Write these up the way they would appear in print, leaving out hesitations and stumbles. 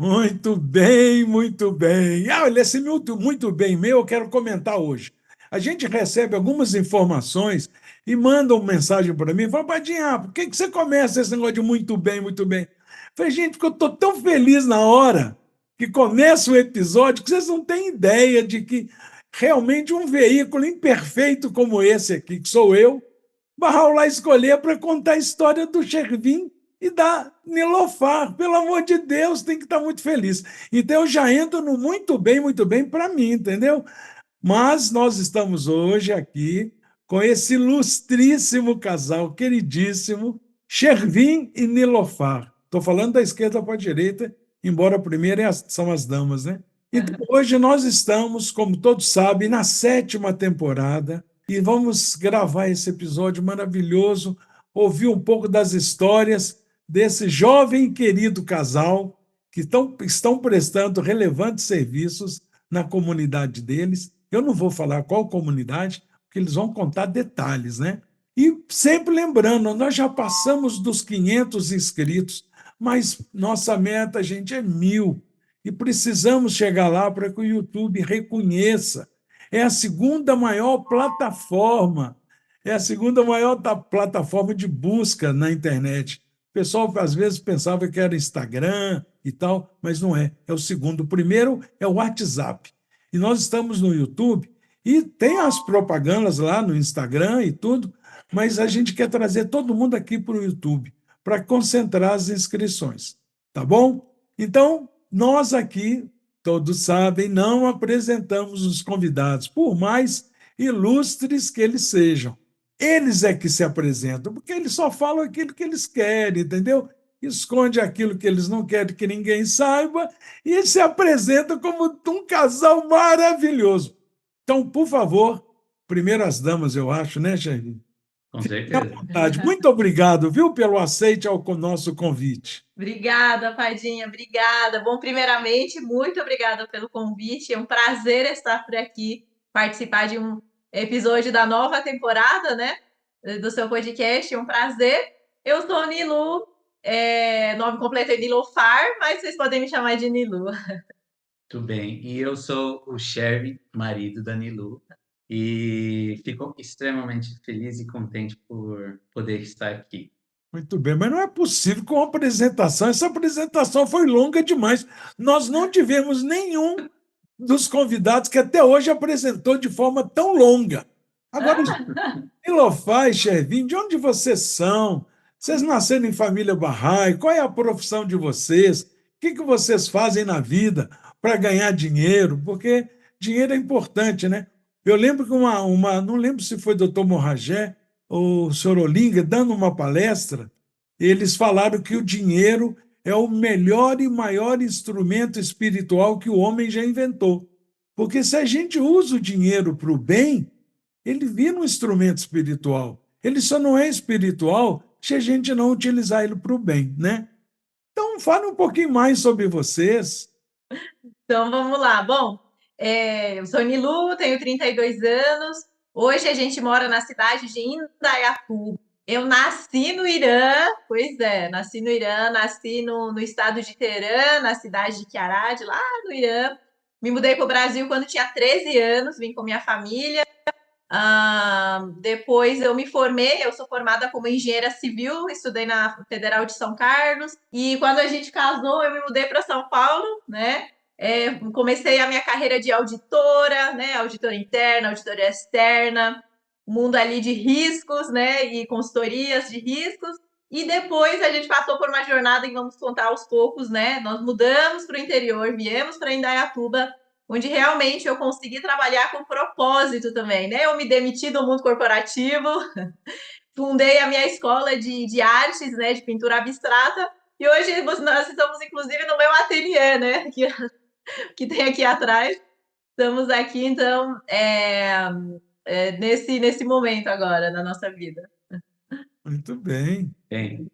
Muito bem, muito bem. Olha, esse muito bem meu eu quero comentar hoje. A gente recebe algumas informações e manda uma mensagem para mim, fala, Padinha, por que você começa esse negócio de muito bem, muito bem? Eu falei, gente, porque eu estou tão feliz na hora que começa o episódio que vocês não têm ideia de que realmente um veículo imperfeito como esse aqui, que sou eu, vai lá escolher para contar a história do Chervin e da Nilofar. Pelo amor de Deus, tem que estar muito feliz. Então, eu já entro no muito bem para mim, entendeu? Mas nós estamos hoje aqui com esse ilustríssimo casal, queridíssimo, Chervin e Nilofar. Estou falando da esquerda para a direita, embora a primeira são as damas, né? Então, hoje nós estamos, como todos sabem, na sétima temporada e vamos gravar esse episódio maravilhoso, ouvir um pouco das histórias desse jovem e querido casal que estão prestando relevantes serviços na comunidade deles. Eu não vou falar qual comunidade, porque eles vão contar detalhes, né? E sempre lembrando, nós já passamos dos 500 inscritos, mas nossa meta, gente, é 1.000. E precisamos chegar lá para que o YouTube reconheça. É a segunda maior plataforma, é a segunda maior plataforma de busca na internet. O pessoal às vezes pensava que era Instagram e tal, mas não é. É o segundo. O primeiro é o WhatsApp. E nós estamos no YouTube e tem as propagandas lá no Instagram e tudo, mas a gente quer trazer todo mundo aqui para o YouTube para concentrar as inscrições. Tá bom? Então, nós aqui, todos sabem, não apresentamos os convidados, por mais ilustres que eles sejam. Eles é que se apresentam, porque eles só falam aquilo que eles querem, entendeu? Esconde aquilo que eles não querem que ninguém saiba e se apresentam como um casal maravilhoso. Então, por favor, primeiras damas, eu acho, né, Jair? Com Fique à certeza. vontade. Muito obrigado, viu, pelo aceite ao nosso convite. Obrigada, Padinha, obrigada. Bom, primeiramente, muito obrigada pelo convite. É um prazer estar por aqui, participar de um episódio da nova temporada, né? Do seu podcast. É um prazer. Eu sou Nilu, nome completo é Nilofar, mas vocês podem me chamar de Nilu. Tudo bem. E eu sou o Sherry, marido da Nilu, e fico extremamente feliz e contente por poder estar aqui. Muito bem, mas não é possível com uma apresentação. Essa apresentação foi longa demais. Nós não tivemos nenhum dos convidados que até hoje apresentou de forma tão longa. Agora, Ilofai e Shervin, de onde vocês são? Vocês nasceram em família Bahá'í? Qual é a profissão de vocês? O que vocês fazem na vida para ganhar dinheiro? Porque dinheiro é importante, né? Eu lembro que não lembro se foi o doutor Morragé ou o senhor Olinga, dando uma palestra, eles falaram que o dinheiro é o melhor e maior instrumento espiritual que o homem já inventou. Porque se a gente usa o dinheiro para o bem, ele vira um instrumento espiritual. Ele só não é espiritual se a gente não utilizar ele para o bem, né? Então, fale um pouquinho mais sobre vocês. Então, vamos lá. Bom, eu sou Nilu, tenho 32 anos. Hoje a gente mora na cidade de Indaiatuba. Eu nasci no Irã, pois é, nasci no Irã, nasci no estado de Teherã, na cidade de Kiarad, lá no Irã. Me mudei para o Brasil quando tinha 13 anos, vim com minha família. Depois eu me formei, eu sou formada como engenheira civil, estudei na Federal de São Carlos. E quando a gente casou, eu me mudei para São Paulo, né? Comecei a minha carreira de auditora, né? Auditora interna, auditora externa, mundo ali de riscos, né? E consultorias de riscos. E depois a gente passou por uma jornada e vamos contar aos poucos, né? Nós mudamos para o interior, viemos para Indaiatuba, onde realmente eu consegui trabalhar com propósito também, né? Eu me demiti do mundo corporativo, fundei a minha escola de artes, né? De pintura abstrata, e hoje nós estamos, inclusive, no meu ateliê, né? Que tem aqui atrás. Estamos aqui, então, nesse momento agora da nossa vida. Muito bem. Bem,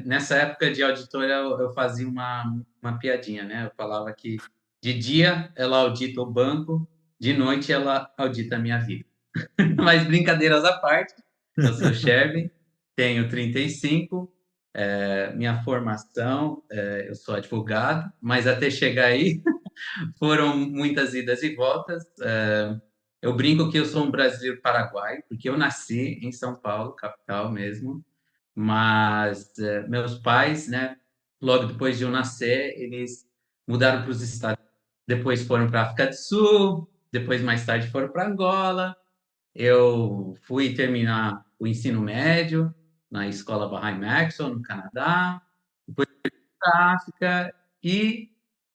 nessa época de auditora eu fazia uma piadinha, né? Eu falava que de dia ela audita o banco, de noite ela audita a minha vida. Mas brincadeiras à parte, eu sou Shervin, tenho 35 Minha formação, eu sou advogado, mas até chegar aí foram muitas idas e voltas. Eu brinco que eu sou um brasileiro paraguaio, porque eu nasci em São Paulo, capital mesmo, mas meus pais, né, logo depois de eu nascer, eles mudaram para os Estados Unidos, depois foram para a África do Sul, depois mais tarde foram para Angola. Eu fui terminar o ensino médio na escola Bahá'í Maxwell, no Canadá, depois fui para a África e,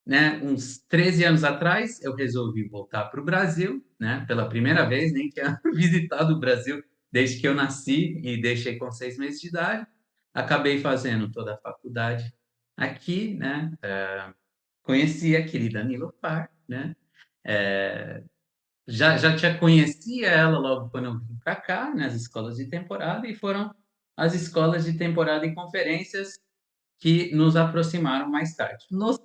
né, uns 13 anos atrás, eu resolvi voltar para o Brasil, né, pela primeira vez, nem tinha visitado o Brasil desde que eu nasci e deixei com 6 meses de idade. Acabei fazendo toda a faculdade aqui, né, conheci a querida Nilofar, né, já tinha conhecia ela logo quando eu vim para cá, nas escolas de temporada, e foram as escolas de temporada e conferências que nos aproximaram mais tarde. Nos...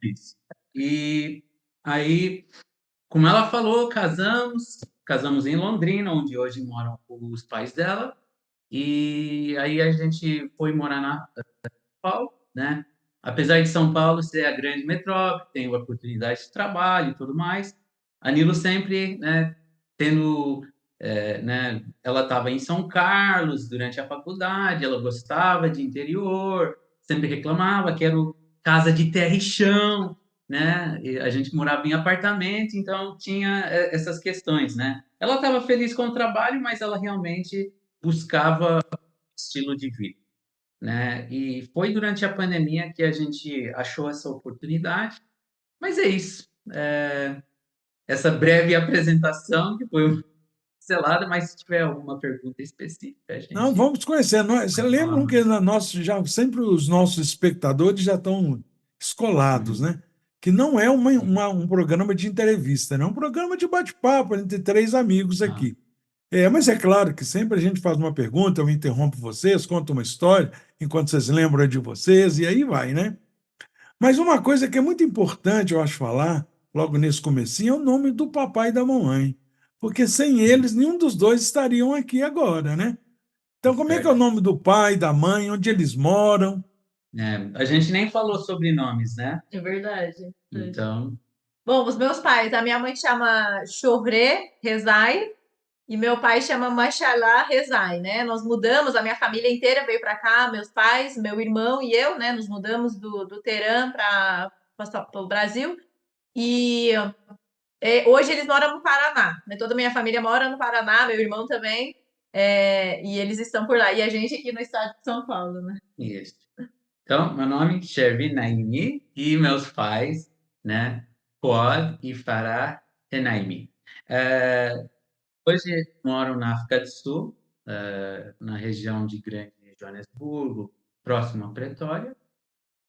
Isso. E aí, como ela falou, casamos em Londrina, onde hoje moram os pais dela, e aí a gente foi morar na São Paulo, né? Apesar de São Paulo ser a grande metrópole, tem oportunidade de trabalho e tudo mais, a Nilo sempre, né, tendo, né, ela estava em São Carlos durante a faculdade, ela gostava de interior, sempre reclamava que era casa de terra e chão, né? E a gente morava em apartamento, então tinha essas questões, né? Ela estava feliz com o trabalho, mas ela realmente buscava estilo de vida, né? E foi durante a pandemia que a gente achou essa oportunidade. Mas é isso. Essa breve apresentação, que foi selada, mas se tiver alguma pergunta específica, a Não, gente vamos conhecer. Você pode falar lembram que mais. já sempre os nossos espectadores já estão escolados, Uhum. né? Que não é um programa de entrevista, né? É um programa de bate-papo entre três amigos Ah, aqui. Mas é claro que sempre a gente faz uma pergunta, eu interrompo vocês, conto uma história, enquanto vocês lembram de vocês, e aí vai, né? Mas uma coisa que é muito importante, eu acho, falar, logo nesse comecinho, é o nome do papai e da mamãe. Porque sem eles, nenhum dos dois estariam aqui agora, né? Então, como é que é o certo. nome do pai, da mãe, onde eles moram? A gente nem falou sobre nomes, né? É verdade. Então, Bom, os meus pais, a minha mãe chama Chovré Rezai e meu pai chama Machalá Rezai, né? Nós mudamos, a minha família inteira veio para cá, meus pais, meu irmão e eu, né? Nos mudamos do Teerã para o Brasil e hoje eles moram no Paraná, né? Toda a minha família mora no Paraná, meu irmão também, e eles estão por lá. E a gente aqui no estado de São Paulo, né? isso. Então, meu nome é Shervin Naimi e meus pais, né? Fuad e Farah Enaimi. Hoje moro na África do Sul, na região de Grande Joanesburgo, próximo a Pretória,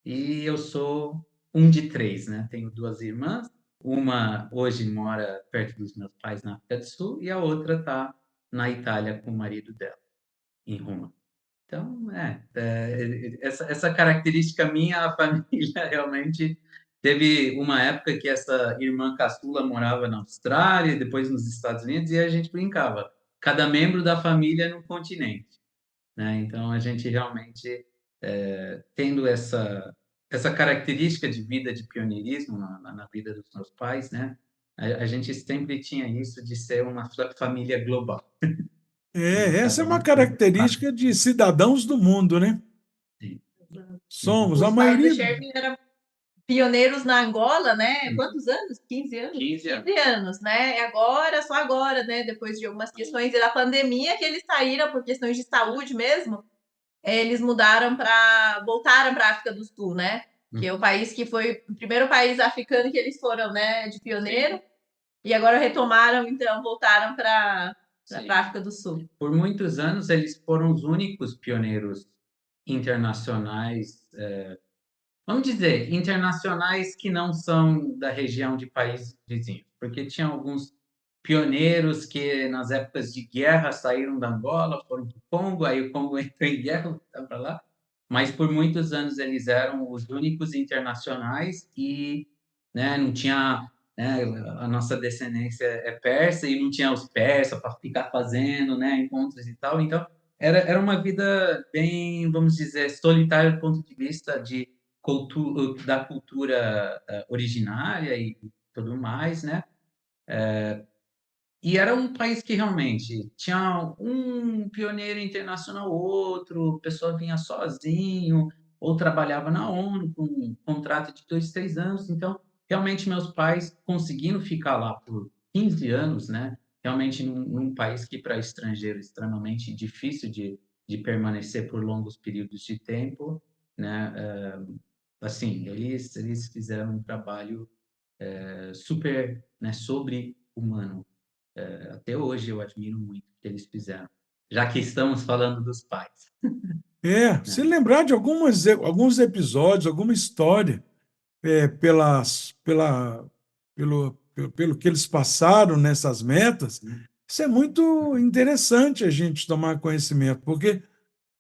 e eu sou um de três, né? Tenho duas irmãs, uma hoje mora perto dos meus pais na África do Sul e a outra está na Itália com o marido dela, em Roma. Então, essa característica minha, a família realmente teve uma época que essa irmã caçula morava na Austrália, depois nos Estados Unidos, e a gente brincava, cada membro da família num continente, né? Então, a gente realmente, tendo essa característica de vida de pioneirismo na vida dos meus pais, né? A gente sempre tinha isso de ser uma família global, né? Essa é Cada uma um com uma característica de cidadãos do mundo, né? parte. Uhum. Somos, a Os pais do maioria. Shervin eram pioneiros na Angola, né? Uhum. Quantos anos? 15 anos? 15 anos. 15 anos, né? Agora, só agora, né? Depois de algumas questões da pandemia que eles saíram por questões de saúde mesmo, eles voltaram para a África do Sul, né? Que é o país que foi o primeiro país africano que eles foram, né? De pioneiro. Sim. E agora retomaram, então, voltaram para a África do Sul. Por muitos anos, eles foram os únicos pioneiros internacionais, vamos dizer, internacionais que não são da região de países vizinhos, porque tinha alguns pioneiros que, nas épocas de guerra, saíram da Angola, foram para o Congo, aí o Congo entrou em guerra, para lá, mas por muitos anos eles eram os únicos internacionais e, né, não tinha, né, a nossa descendência é persa e não tinha os persas para ficar fazendo, né, encontros e tal, então era uma vida bem, vamos dizer, solitária do ponto de vista da cultura originária e tudo mais, né? E era um país que realmente tinha um pioneiro internacional, outro, o pessoal vinha sozinho, ou trabalhava na ONU com um contrato de 2, 3 anos. Então, realmente, meus pais conseguindo ficar lá por 15 anos, né? Realmente, num país que, para estrangeiro, é extremamente difícil de permanecer por longos períodos de tempo, né? Assim, eles fizeram um trabalho super, né, sobre-humano. Até hoje eu admiro muito o que eles fizeram, já que estamos falando dos pais, Se né? lembrar de alguns episódios, alguma história, pelo que eles passaram nessas metas, isso é muito interessante a gente tomar conhecimento, porque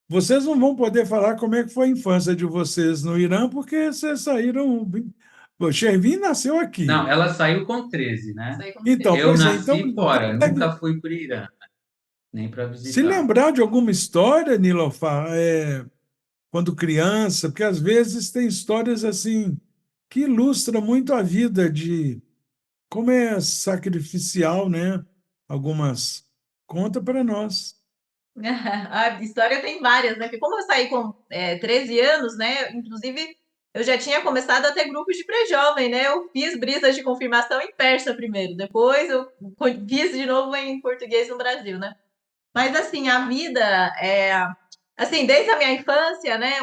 vocês não vão poder falar como é que foi a infância de vocês no Irã, porque vocês saíram. O Shervin nasceu aqui. Não, ela saiu com 13, né? Sei como Então, seria. Eu pois é, então nasci fora, deve, nunca fui para o Irã, nem para se visitar. lembrar de alguma história, Nilofar, quando criança, porque às vezes tem histórias assim que ilustram muito a vida de como é sacrificial, né? Algumas. Conta para nós. A história tem várias, né? Porque como eu saí com 13 anos, né? Inclusive, eu já tinha começado a ter grupos de pré-jovem, né? Eu fiz brisas de confirmação em persa primeiro, depois eu fiz de novo em português no Brasil, né? Mas assim, a vida assim, desde a minha infância, né?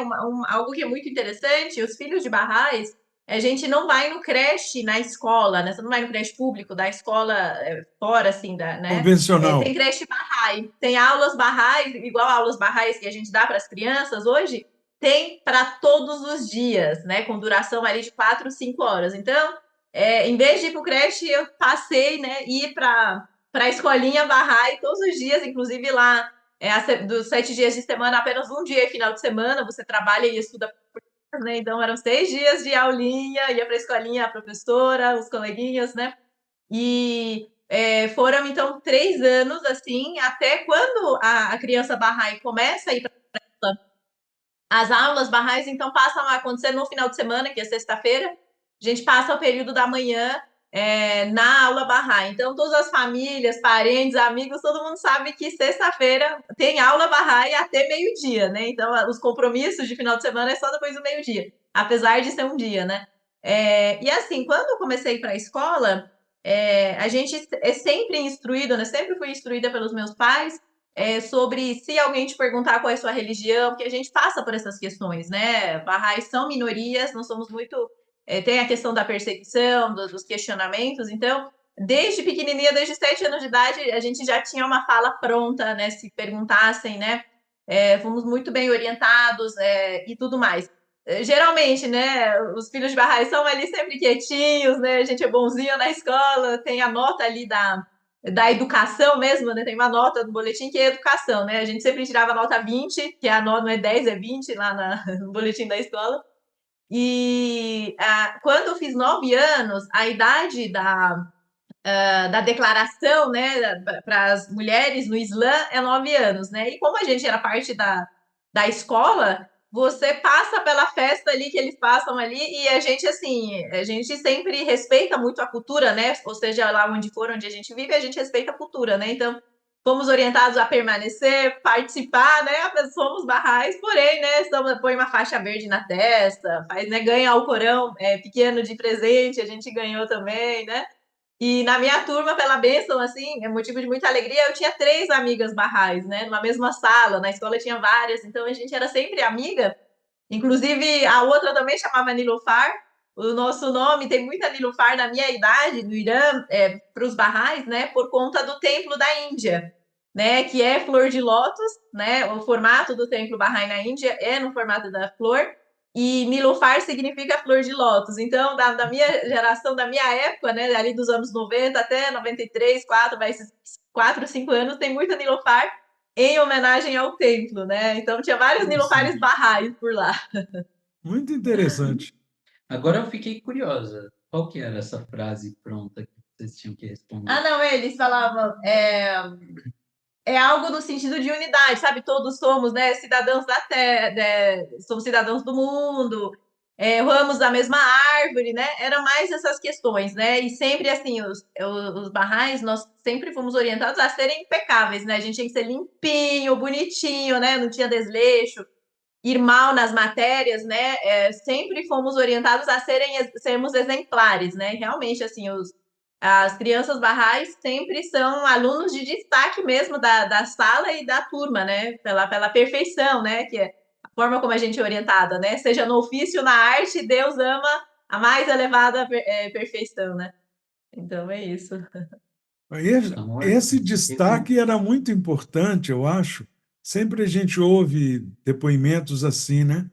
Algo que é muito interessante, os filhos de Barrais, a gente não vai no creche na escola, né? Você não vai no creche público da escola fora, assim, né? Convencional. Tem creche Bahá'í, tem aulas Bahá'í, igual aulas Bahá'í que a gente dá para as crianças hoje, tem para todos os dias, né? Com duração ali de 4, 5 horas. Então, em vez de ir para o creche, eu passei, né? Ir para a escolinha Bahá'í todos os dias, inclusive lá dos 7 dias de semana, apenas um dia é final de semana, você trabalha e estuda, né? Então eram 6 dias de aulinha, ia para a escolinha, a professora, os coleguinhas, né? E foram então 3 anos assim, até quando a criança Bahá'í começa a ir para as aulas Bahá'í, então passam a acontecer no final de semana, que é sexta-feira, a gente passa o período da manhã na aula Bahá'í. Então, todas as famílias, parentes, amigos, todo mundo sabe que sexta-feira tem aula Bahá'í até meio-dia, né? Então, os compromissos de final de semana é só depois do meio-dia, apesar de ser um dia, né? E assim, quando eu comecei para a escola, a gente é sempre instruído, né? Sempre fui instruída pelos meus pais sobre se alguém te perguntar qual é a sua religião, porque a gente passa por essas questões, né? Barrais são minorias, nós somos muito. Tem a questão da perseguição, dos questionamentos, então, desde pequenininha, desde 7 anos de idade, a gente já tinha uma fala pronta, né? Se perguntassem, né? Fomos muito bem orientados e tudo mais. Geralmente, né, os filhos de Barrais são ali sempre quietinhos, né? A gente é bonzinho na escola, tem a nota ali da educação mesmo, né? Tem uma nota do boletim que é educação, né? A gente sempre tirava nota 20, que a nota não é 10, é 20 lá no boletim da escola. E quando eu fiz 9 anos, a idade da declaração, né, para as mulheres no Islã é 9 anos, né? E como a gente era parte da escola, você passa pela festa ali que eles passam ali e a gente, assim, a gente sempre respeita muito a cultura, né? Ou seja, lá onde for, onde a gente vive, a gente respeita a cultura, né? Então, fomos orientados a permanecer, participar, né? Somos barrais, porém, né? Põe uma faixa verde na testa, faz, né? Ganha o Corão pequeno de presente, a gente ganhou também, né? E na minha turma, pela bênção, assim, é motivo de muita alegria, eu tinha 3 amigas barrais, né? Numa mesma sala, na escola tinha várias, então a gente era sempre amiga. Inclusive, a outra também chamava Nilofar. O nosso nome tem muita Nilofar na minha idade, no Irã, para os barrais, né? Por conta do templo da Índia, né? Que é flor de lótus, né? O formato do templo Bahá'í na Índia é no formato da flor. E Nilofar significa flor de lótus. Então, da minha geração, da minha época, né, ali dos anos 90 até 93, 4, vai esses 4, 5 anos, tem muita Nilofar em homenagem ao templo, né? Então, tinha vários Nilofares Interessante. Bahá'ís por lá. Muito interessante. Agora eu fiquei curiosa. Qual que era essa frase pronta que vocês tinham que responder? Não, eles falavam é algo no sentido de unidade, sabe? Todos somos, né, cidadãos da terra, somos cidadãos do mundo, ramos da mesma árvore, né? Era mais essas questões, né? E sempre assim, os barrais, nós sempre fomos orientados a serem impecáveis, né? A gente tinha que ser limpinho, bonitinho, né? Não tinha desleixo, ir mal nas matérias, né? Sempre fomos orientados a sermos exemplares, né? Realmente, assim, as crianças barrais sempre são alunos de destaque mesmo da sala e da turma, né? Pela perfeição, né? Que é a forma como a gente é orientada, né? Seja no ofício, na arte, Deus ama a mais elevada perfeição, né? Então é isso. Amor, Esse destaque era muito importante, eu acho. Sempre a gente ouve depoimentos assim, né?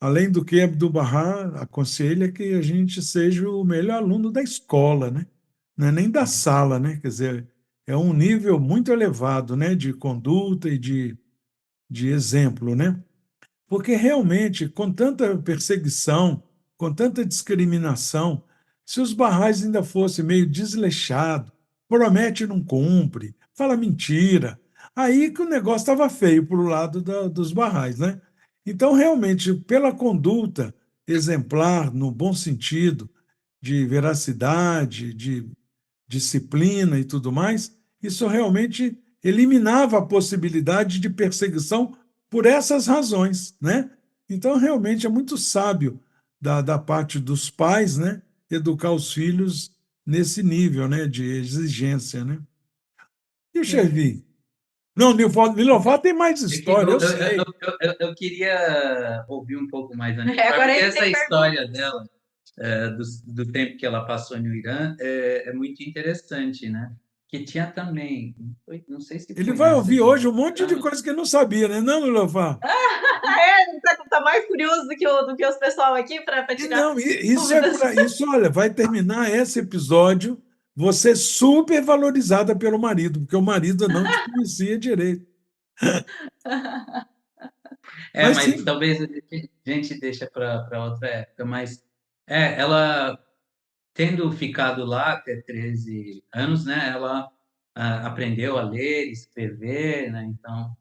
Além do que Abdu'l-Bahá aconselha que a gente seja o melhor aluno da escola, né? Não é nem da sala, né? Quer dizer, é um nível muito elevado, né? De conduta e de exemplo, né? Porque realmente, com tanta perseguição, com tanta discriminação, se os barrais ainda fossem meio desleixados, promete e não cumpre, fala mentira, aí que o negócio estava feio para o lado dos barrais, né? Então, realmente, pela conduta exemplar, no bom sentido, de veracidade, de disciplina e tudo mais, isso realmente eliminava a possibilidade de perseguição por essas razões, né? Então, realmente é muito sábio da parte dos pais, né, educar os filhos nesse nível, né, de exigência, né? E o Sim. Chervi? Não, Nilofar tem mais história, eu sei. eu queria ouvir um pouco mais a Nilofar, Agora a porque gente essa tem história perguntas. dela, do tempo que ela passou no Irã, é muito interessante, né? Que tinha também, não sei se Ele foi vai nessa ouvir de hoje um monte de Irã, coisa que ele não sabia, né? Não, Nilofar? Tá mais curioso do que os pessoal aqui para tirar Não, isso é dúvidas. para isso, olha, vai terminar esse episódio você super valorizada pelo marido, porque o marido não te conhecia direito. Mas mas sim, talvez a gente deixa para outra época, mas ela tendo ficado lá até 13 anos, né, ela aprendeu a ler, escrever, né, então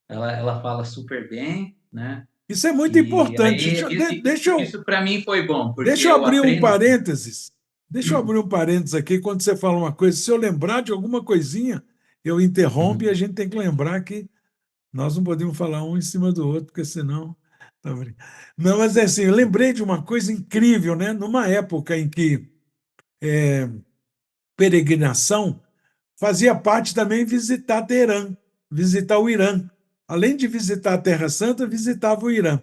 ela fala super bem, né, isso é muito e importante. aí Deixa eu, isso para mim foi bom, porque deixa eu eu abrir um aprendo. parênteses. Deixa eu abrir um parênteses aqui quando você fala uma coisa. Se eu lembrar de alguma coisinha, eu interrompo e a Uhum, gente tem que lembrar que nós não podemos falar um em cima do outro, porque senão. Tá brincando. Não, mas é assim, eu lembrei de uma coisa incrível, né? Numa época em que peregrinação fazia parte também visitar Teherã, visitar o Irã. Além de visitar a Terra Santa, visitava o Irã.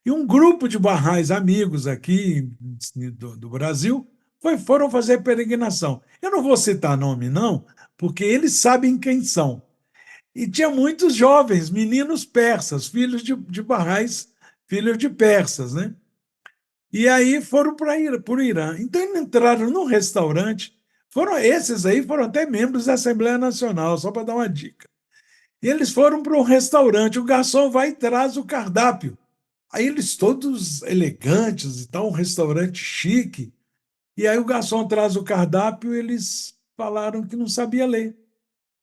E um grupo de barrais amigos aqui do Brasil foram fazer peregrinação. Eu não vou citar nome, não, porque eles sabem quem são. E tinha muitos jovens, meninos persas, filhos de barrais, filhos de persas, né? E aí foram para o Irã. Então, eles entraram num restaurante. Esses aí foram até membros da Assembleia Nacional, só para dar uma dica. E eles foram para um restaurante, o garçom vai e traz o cardápio. Aí eles todos elegantes e tal, um restaurante chique. E aí o garçom traz o cardápio, eles falaram que não sabia ler.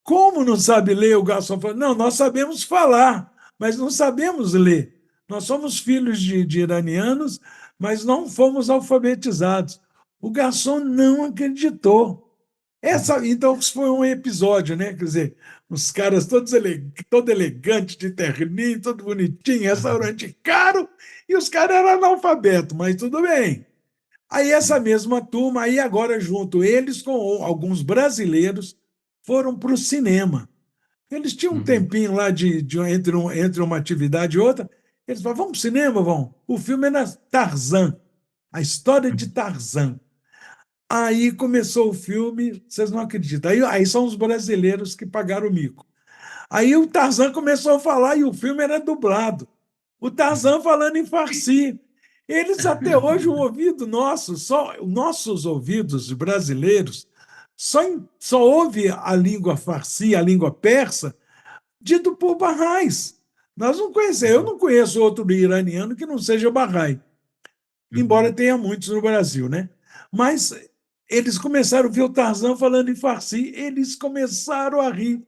Como não sabe ler? O garçom falou: não, nós sabemos falar, mas não sabemos ler. Nós somos filhos de iranianos, mas não fomos alfabetizados. O garçom não acreditou. Então, isso foi um episódio, né? Quer dizer, os caras todo elegantes, de terninho, todo bonitinho, restaurante caro, e os caras eram analfabetos, mas tudo bem. Aí essa mesma turma, aí agora junto, eles com alguns brasileiros, foram para o cinema. Eles tinham um uhum, tempinho lá entre uma atividade e outra. Eles falaram: vamos para o cinema, vão. O filme era Tarzan, a história de Tarzan. Aí começou o filme, vocês não acreditam. Aí são os brasileiros que pagaram o mico. Aí o Tarzan começou a falar e o filme era dublado. O Tarzan falando em farsi. Eles até hoje, o ouvido nosso, só nossos ouvidos brasileiros, só ouve a língua farsi, a língua persa, dito por barrais. Nós não conhecemos, eu não conheço outro iraniano que não seja barrai, embora uhum, tenha muitos no Brasil, né? Mas eles começaram a ver o Tarzan falando em farsi, eles começaram a rir.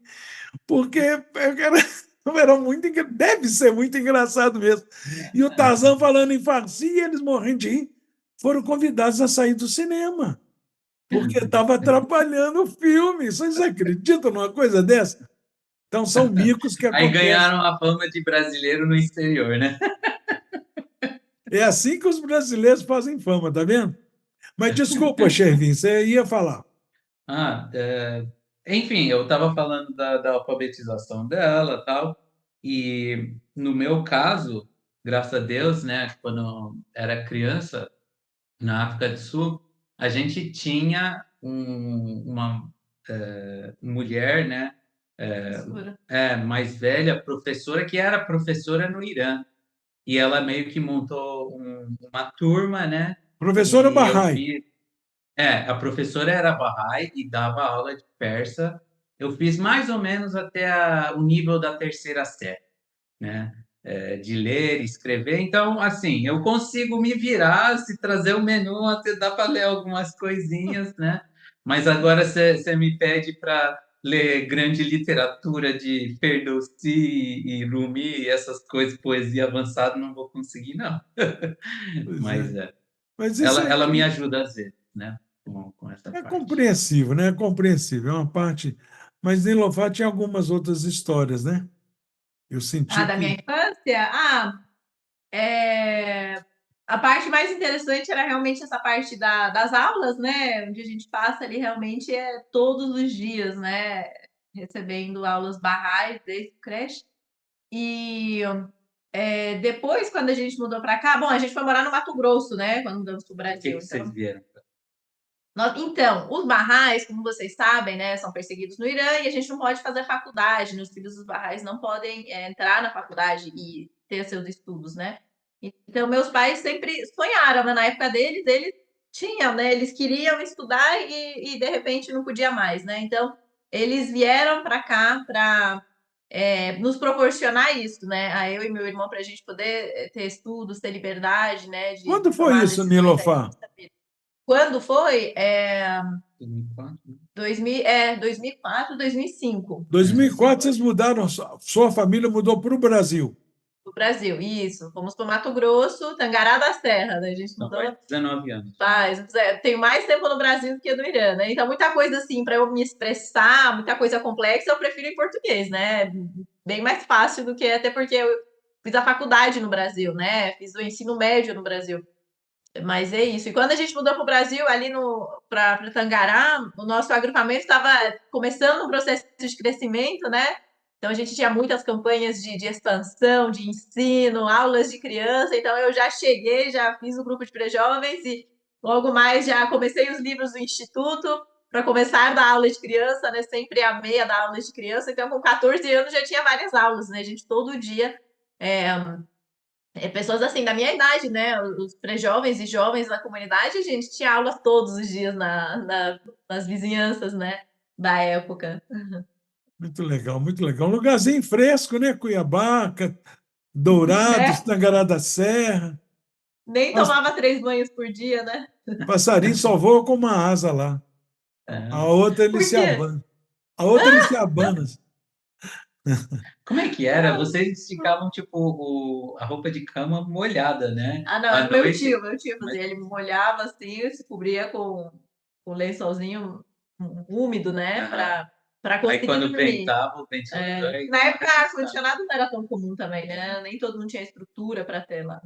porque era muito, deve ser muito engraçado mesmo. E o Tarzan falando em farsi e eles morrendo de rir, foram convidados a sair do cinema, porque estava atrapalhando o filme. Vocês acreditam numa coisa dessa? Então, são micos que Aí acontecem. ganharam a fama de brasileiro no exterior, né? É assim que os brasileiros fazem fama, tá vendo? Mas desculpa, Shervin, você ia falar. Ah, enfim, eu estava falando da alfabetização dela, tal, e no meu caso, graças a Deus, né, quando eu era criança, na África do Sul, a gente tinha uma mulher, né, Professora. mais velha, professora, que era professora no Irã, e ela meio que montou uma turma, né, Professora e eu Bahá'í. fiz a professora era Bahá'í e dava aula de persa. Eu fiz mais ou menos até o nível da terceira série, né? De ler, escrever. Então, assim, eu consigo me virar, se trazer o menu, até dá para ler algumas coisinhas, né? Mas agora você me pede para ler grande literatura de Ferdowsi e Rumi, essas coisas, poesia avançada, não vou conseguir, não. Pois Mas é. Mas isso ela me ajuda às vezes, né? Com essa é parte. compreensível, né? É compreensível. É uma parte. Mas Nilofar tinha algumas outras histórias, né? Eu senti Da minha que. infância? A parte mais interessante era realmente essa parte das aulas, né? Onde a gente passa ali realmente todos os dias, né? Recebendo aulas barrais desde o creche. E depois, quando a gente mudou para cá, bom, a gente foi morar no Mato Grosso, né? Quando mudamos para o Por que Brasil. que vocês vieram? Então, os barrais, como vocês sabem, né, são perseguidos no Irã e a gente não pode fazer faculdade. Os filhos dos barrais não podem entrar na faculdade e ter seus estudos, né? Então, meus pais sempre sonharam, né? Na época deles, eles tinham, né? Eles queriam estudar e de repente não podia mais, né? Então, eles vieram para cá para nos proporcionar isso, né? A eu e meu irmão, para a gente poder ter estudos, ter liberdade, né? De Quando foi tomar isso, decisões aí na Nilofar? nossa vida. Quando foi? 2004, né? 2004, 2005. 2004, vocês mudaram, sua família mudou para o Brasil. No Brasil, isso. Fomos para o Mato Grosso, Tangará da Serra, né? A gente Então mudou faz 19 anos. tenho mais tempo no Brasil do que no Irã, né? Então, muita coisa assim, para eu me expressar, muita coisa complexa, eu prefiro em português, né? Bem mais fácil do que, até porque eu fiz a faculdade no Brasil, né? Fiz o ensino médio no Brasil. Mas é isso. E quando a gente mudou para o Brasil, ali para Tangará, o nosso agrupamento estava começando um processo de crescimento, né? Então a gente tinha muitas campanhas de expansão, de ensino, aulas de criança. Então eu já cheguei, já fiz o grupo de pré-jovens e logo mais já comecei os livros do Instituto para começar a dar aula de criança, né? Sempre amei a dar aula de criança. Então com 14 anos já tinha várias aulas, né? A gente todo dia pessoas assim da minha idade, né? Os pré-jovens e jovens na comunidade, a gente tinha aula todos os dias nas vizinhanças, né? Da época. Muito legal, muito legal. Um lugarzinho fresco, né? Cuiabá, Dourados, Tangará da Serra. Nem Pas- tomava 3 banhos por dia, né? Passarinho só voa com uma asa lá. A Ah, outra ele Por se quê? abana. A outra ele se abana. como é que era? Vocês esticavam, tipo, a roupa de cama molhada, né? Não, À era meu noite, tio mas fazia. Ele molhava assim, se cobria com lençolzinho úmido, né? aham. Para Aí conseguir quando dormir. ventava o ventilador, aí Na época, ficava ar-condicionado não era tão comum também, né? Nem todo mundo tinha estrutura para ter lá.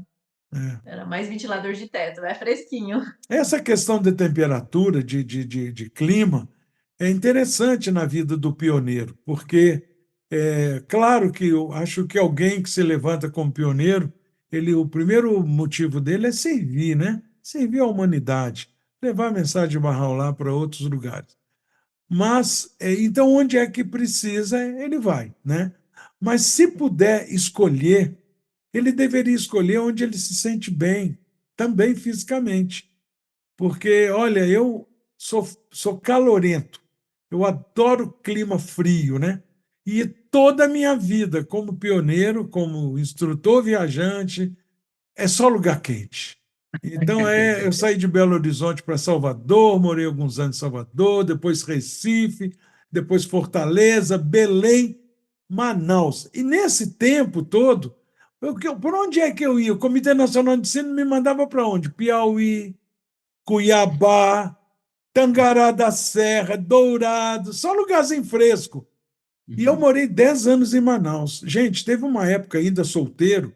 É. Era mais ventilador de teto, é fresquinho. Essa questão de temperatura, de clima, é interessante na vida do pioneiro, porque claro que eu acho que alguém que se levanta como pioneiro, o primeiro motivo dele é servir, né? Servir à humanidade, levar a mensagem de Barral lá para outros lugares. Mas, então, onde é que precisa, ele vai, né? Mas se puder escolher, ele deveria escolher onde ele se sente bem, também fisicamente. Porque, olha, eu sou calorento, eu adoro clima frio, né? E toda a minha vida, como pioneiro, como instrutor viajante, é só lugar quente. Então, eu saí de Belo Horizonte para Salvador, morei alguns anos em Salvador, depois Recife, depois Fortaleza, Belém, Manaus. E nesse tempo todo, por onde é que eu ia? O Comitê Nacional de Ensino me mandava para onde? Piauí, Cuiabá, Tangará da Serra, Dourado, só lugarzinho fresco. E eu morei 10 anos em Manaus. Gente, teve uma época ainda solteiro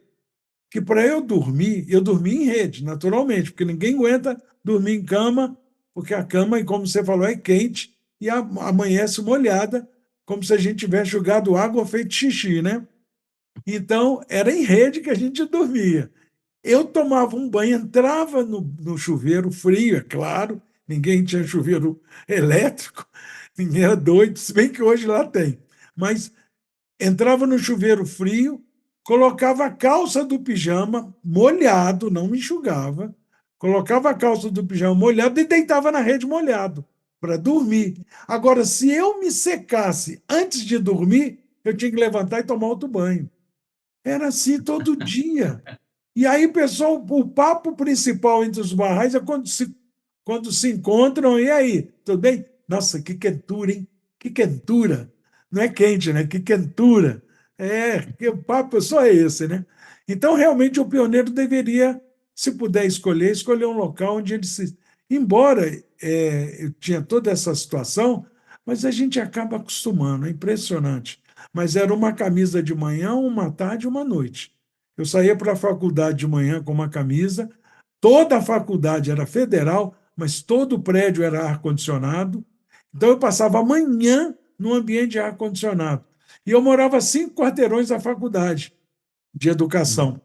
que para eu dormi em rede, naturalmente, porque ninguém aguenta dormir em cama, porque a cama, como você falou, é quente e amanhece molhada, como se a gente tivesse jogado água feito xixi, né? Então, era em rede que a gente dormia. Eu tomava um banho, entrava no chuveiro frio, é claro, ninguém tinha chuveiro elétrico, ninguém era doido, se bem que hoje lá tem. Mas entrava no chuveiro frio, colocava a calça do pijama molhado, não me enxugava, colocava a calça do pijama molhado e deitava na rede molhado para dormir. Agora, se eu me secasse antes de dormir, eu tinha que levantar e tomar outro banho. Era assim todo dia. E aí, pessoal, o papo principal entre os barrais é quando se encontram, e aí, tudo bem? Nossa, que quentura, hein? Que quentura. Não é quente, né? Que quentura. Que o papo só é esse, né? Então, realmente, o pioneiro deveria, se puder escolher um local onde ele se. Embora eu tinha toda essa situação, mas a gente acaba acostumando, é impressionante. Mas era uma camisa de manhã, uma tarde e uma noite. Eu saía para a faculdade de manhã com uma camisa, toda a faculdade era federal, mas todo o prédio era ar-condicionado. Então, eu passava a manhã num ambiente de ar-condicionado. E eu morava a 5 quarteirões da faculdade de educação.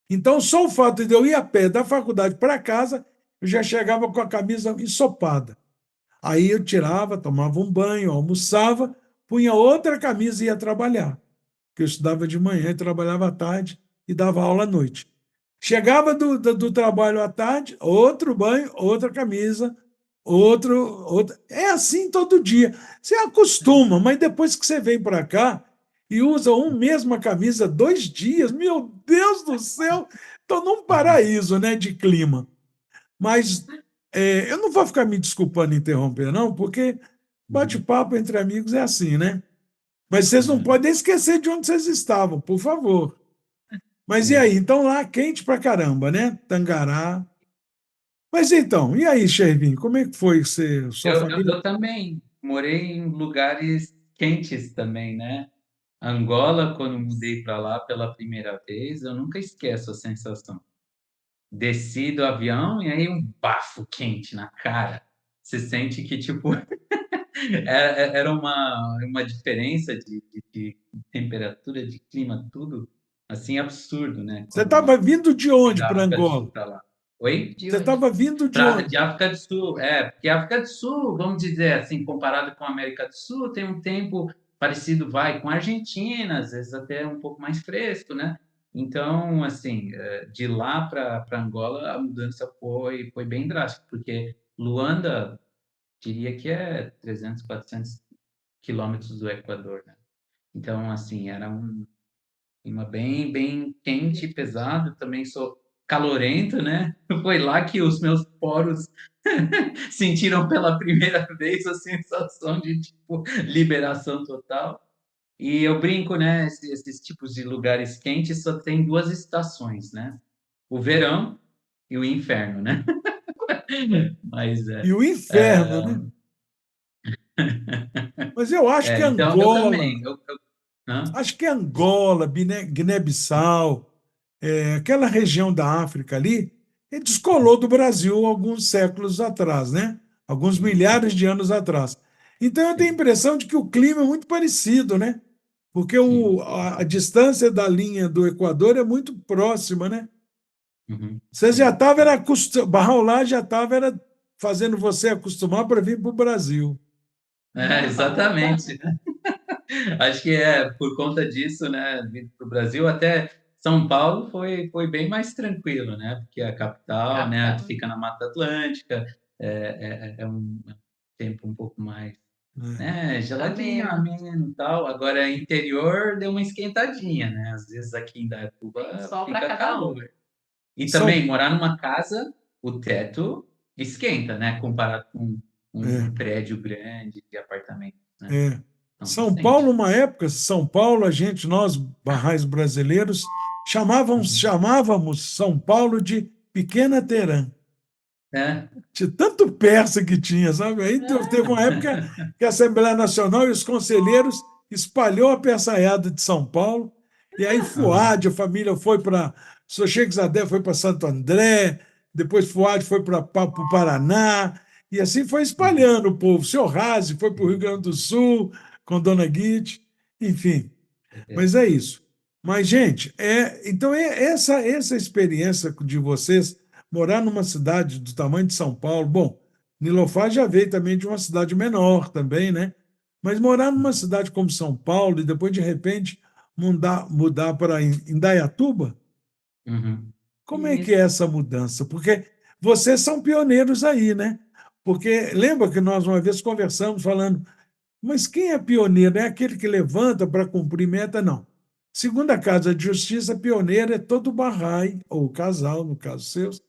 Então, só o fato de eu ir a pé da faculdade para casa, eu já chegava com a camisa ensopada. Aí eu tirava, tomava um banho, almoçava, punha outra camisa e ia trabalhar. Porque eu estudava de manhã e trabalhava à tarde e dava aula à noite. Chegava do trabalho à tarde, outro banho, outra camisa, outro. É assim todo dia. Você acostuma, mas depois que você vem para cá e usa uma mesma camisa 2 dias, meu Deus do céu, estou num paraíso, né, de clima. Mas eu não vou ficar me desculpando em interromper, não, porque bate-papo entre amigos é assim, né? Mas vocês não podem esquecer de onde vocês estavam, por favor. Mas e aí? Então lá, quente pra caramba, né? Tangará. Mas então, e aí, Shervin, como é que foi sua família? Eu também morei em lugares quentes também, né? Angola, quando mudei para lá pela primeira vez, eu nunca esqueço a sensação. Desci do avião e aí um bafo quente na cara. Você sente que, tipo, era uma diferença de temperatura, de clima, tudo assim absurdo, né? Você Quando estava vindo de fui onde da para África do Sul Angola? para lá. Oi? De Você onde? estava vindo de onde? De África do Sul, porque a África do Sul, vamos dizer assim, comparado com a América do Sul, tem um tempo parecido, vai, com a Argentina, às vezes até um pouco mais fresco, né? Então, assim, de lá para Angola, a mudança foi bem drástica, porque Luanda, diria que é 300, 400 quilômetros do Equador, né? Então, assim, era um clima bem quente e pesado. Também sou calorento, né? Foi lá que os meus poros sentiram pela primeira vez a sensação de tipo liberação total. E eu brinco, né? Esses tipos de lugares quentes só tem 2 estações, né? O verão e o inferno, né? Mas E o inferno, né? Mas eu acho que então eu Angola, também. Hã? acho que Angola, Guiné-Bissau, aquela região da África ali, ele descolou do Brasil alguns séculos atrás, né? Alguns milhares de anos atrás. Então, eu tenho a Sim, impressão de que o clima é muito parecido, né? Porque sim. a distância da linha do Equador é muito próxima, né? Uhum, Você já sim, estava, sim. Barral lá já estava fazendo você acostumar para vir para o Brasil. Exatamente. Acho que é por conta disso, né, vindo para o Brasil, até São Paulo foi bem mais tranquilo, né, porque é a capital, né, Capital. fica na Mata Atlântica, é um tempo um pouco mais, Né? né, geladinho, Ameno. ameno e tal. Agora, interior deu uma esquentadinha, né, às vezes aqui em Tem Dayatuba sol para fica cada um. calor. E São, também, morar numa casa, o teto esquenta, né, comparado com um é, prédio grande de apartamento. né? É. Então, São recente. Paulo, uma época, São Paulo, nós, barrais brasileiros, chamávamos São Paulo de Pequena Teherã. É. De tanto persa que tinha, sabe? Aí teve uma época que a Assembleia Nacional e os conselheiros espalhou a persaiada de São Paulo, e aí Fuad, a família foi para... O senhor Sheikh Zadé foi para Santo André, depois Fuad foi para o Paraná, e assim foi espalhando o povo. O senhor Razi foi para o Rio Grande do Sul, com Dona Guide, enfim. Mas é isso. Mas, gente, então essa experiência de vocês morar numa cidade do tamanho de São Paulo, bom, Nilofar já veio também de uma cidade menor também, né? Mas morar numa cidade como São Paulo e depois, de repente, mudar para Indaiatuba, Uhum. como é que é essa mudança? Porque vocês são pioneiros aí, né? Porque lembra que nós uma vez conversamos falando, mas quem é pioneiro? É aquele que levanta para cumprir meta? Não. Segundo a Casa de Justiça, pioneiro é todo Bahá'í, ou casal, no caso seus,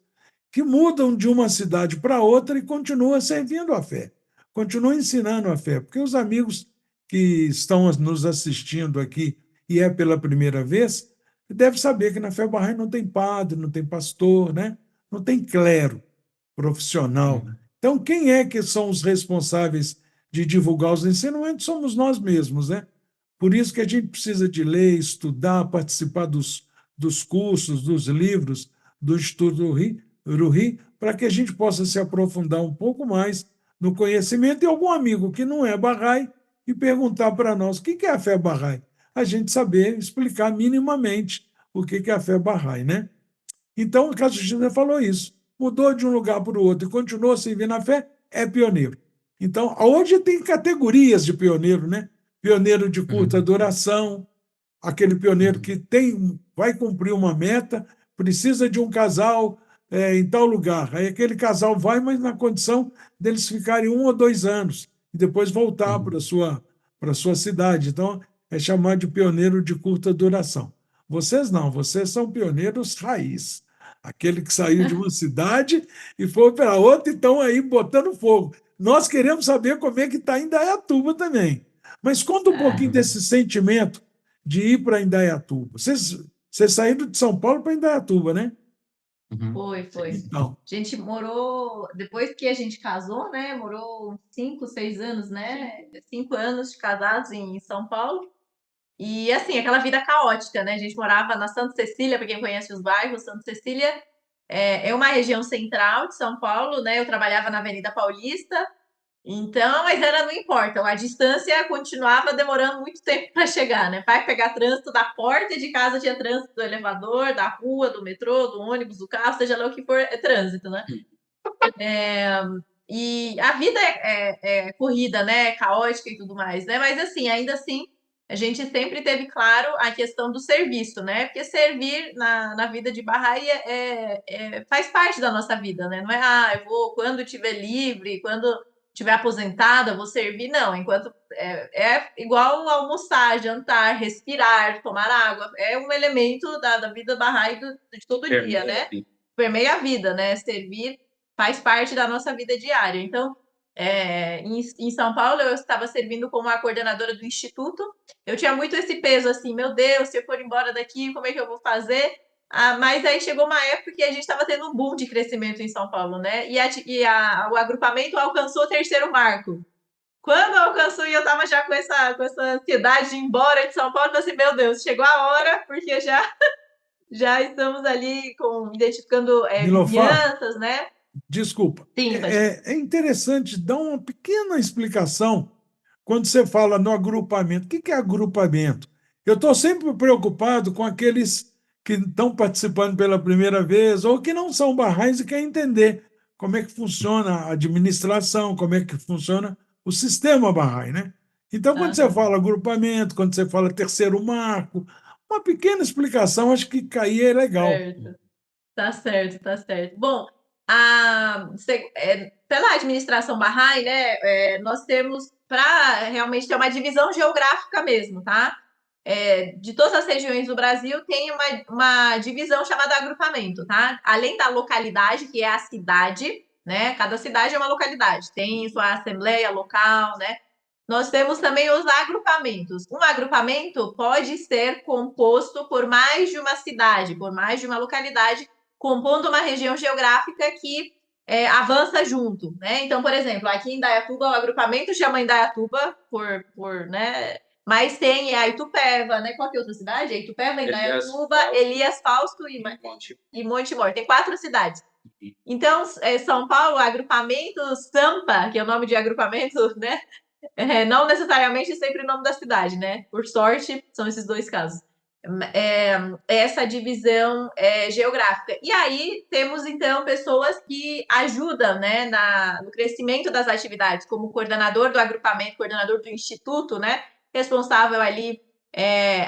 que mudam de uma cidade para outra e continuam servindo a fé, continuam ensinando a fé. Porque os amigos que estão nos assistindo aqui e é pela primeira vez, devem saber que na fé Bahá'í não tem padre, não tem pastor, né? Não tem clero profissional. Uhum. Então, quem é que são os responsáveis de divulgar os ensinamentos? Somos nós mesmos, né? Por isso que a gente precisa de ler, estudar, participar dos cursos, dos livros do Instituto Ruhi, para que a gente possa se aprofundar um pouco mais no conhecimento. E algum amigo que não é Bahá'í e perguntar para nós o que é a fé Bahá'í, a gente saber explicar minimamente o que é a fé Bahá'í, né? Então, o Caso Justiça falou isso. Mudou de um lugar para o outro e continuou servindo a fé, é pioneiro. Então, hoje tem categorias de pioneiro, né? Pioneiro de curta Uhum. duração, aquele pioneiro que vai cumprir uma meta, precisa de um casal em tal lugar. Aí aquele casal vai, mas na condição deles ficarem 1 ou 2 anos e depois voltar Uhum. para a sua cidade. Então, é chamado de pioneiro de curta duração. Vocês não, vocês são pioneiros raiz. Aquele que saiu de uma cidade e foi para outra e estão aí botando fogo. Nós queremos saber como é que está Indaiatuba também. Mas conta um pouquinho desse sentimento de ir para Indaiatuba. Vocês saíram de São Paulo para Indaiatuba, né? Uhum. Foi. Então, A gente morou, depois que a gente casou, né? Morou uns 5, 6 anos, né? 5 anos de casados em São Paulo. E assim, aquela vida caótica, né? A gente morava na Santa Cecília, para quem conhece os bairros, Santa Cecília é uma região central de São Paulo, né? Eu trabalhava na Avenida Paulista, então, mas não importa, a distância continuava demorando muito tempo para chegar, né? Para pegar trânsito da porta de casa tinha trânsito do elevador, da rua, do metrô, do ônibus, do carro, seja lá o que for, é trânsito, né? E a vida é corrida, né? Caótica e tudo mais, né? Mas assim, ainda assim, a gente sempre teve claro a questão do serviço, né? Porque servir na vida de Bahá'í faz parte da nossa vida, né? Não é, eu vou, quando estiver livre, quando estiver aposentada, vou servir, não. Enquanto é igual almoçar, jantar, respirar, tomar água, é um elemento da vida Bahá'í de todo dia, né? Permeia a vida, né? Servir faz parte da nossa vida diária. Então, em São Paulo, eu estava servindo como a coordenadora do instituto. Eu tinha muito esse peso, assim, meu Deus, se eu for embora daqui, como é que eu vou fazer? Mas aí chegou uma época que a gente estava tendo um boom de crescimento em São Paulo, né? O agrupamento alcançou o 3º marco. Quando alcançou, e eu estava já com essa ansiedade de ir embora de São Paulo, eu falei assim, meu Deus, chegou a hora, porque já estamos ali identificando Nilofar, vizinhanças, né? desculpa. Sim, É interessante dar uma pequena explicação quando você fala no agrupamento. O que é agrupamento? Eu estou sempre preocupado com aqueles que estão participando pela primeira vez ou que não são barrais e querem entender como é que funciona a administração, como é que funciona o sistema barrai, né? Então, quando você fala agrupamento, quando você fala terceiro marco, uma pequena explicação, acho que cair é legal. certo. Tá certo, tá certo. Bom, pela administração Bahá'í, né, nós temos, para realmente ter uma divisão geográfica mesmo, tá? De todas as regiões do Brasil, tem uma divisão chamada agrupamento, tá? Além da localidade, que é a cidade, né? Cada cidade é uma localidade, tem sua assembleia local, né? nós temos também os agrupamentos. Um agrupamento pode ser composto por mais de uma cidade, por mais de uma localidade, compondo uma região geográfica que avança junto, né? Então, por exemplo, aqui em Indaiatuba, o agrupamento chama Indaiatuba né? Mas tem a Itupeva, né? Qual que é outra cidade? A Itupeva, Indaiatuba, Elias Fausto e Monte Mor. Tem 4 cidades. Então, São Paulo, agrupamento Sampa, que é o nome de agrupamento, né? Não necessariamente sempre o nome da cidade, né? Por sorte, são esses 2 casos. Essa divisão geográfica. E aí temos, então, pessoas que ajudam, né, no crescimento das atividades, como coordenador do agrupamento, coordenador do instituto, né? Responsável ali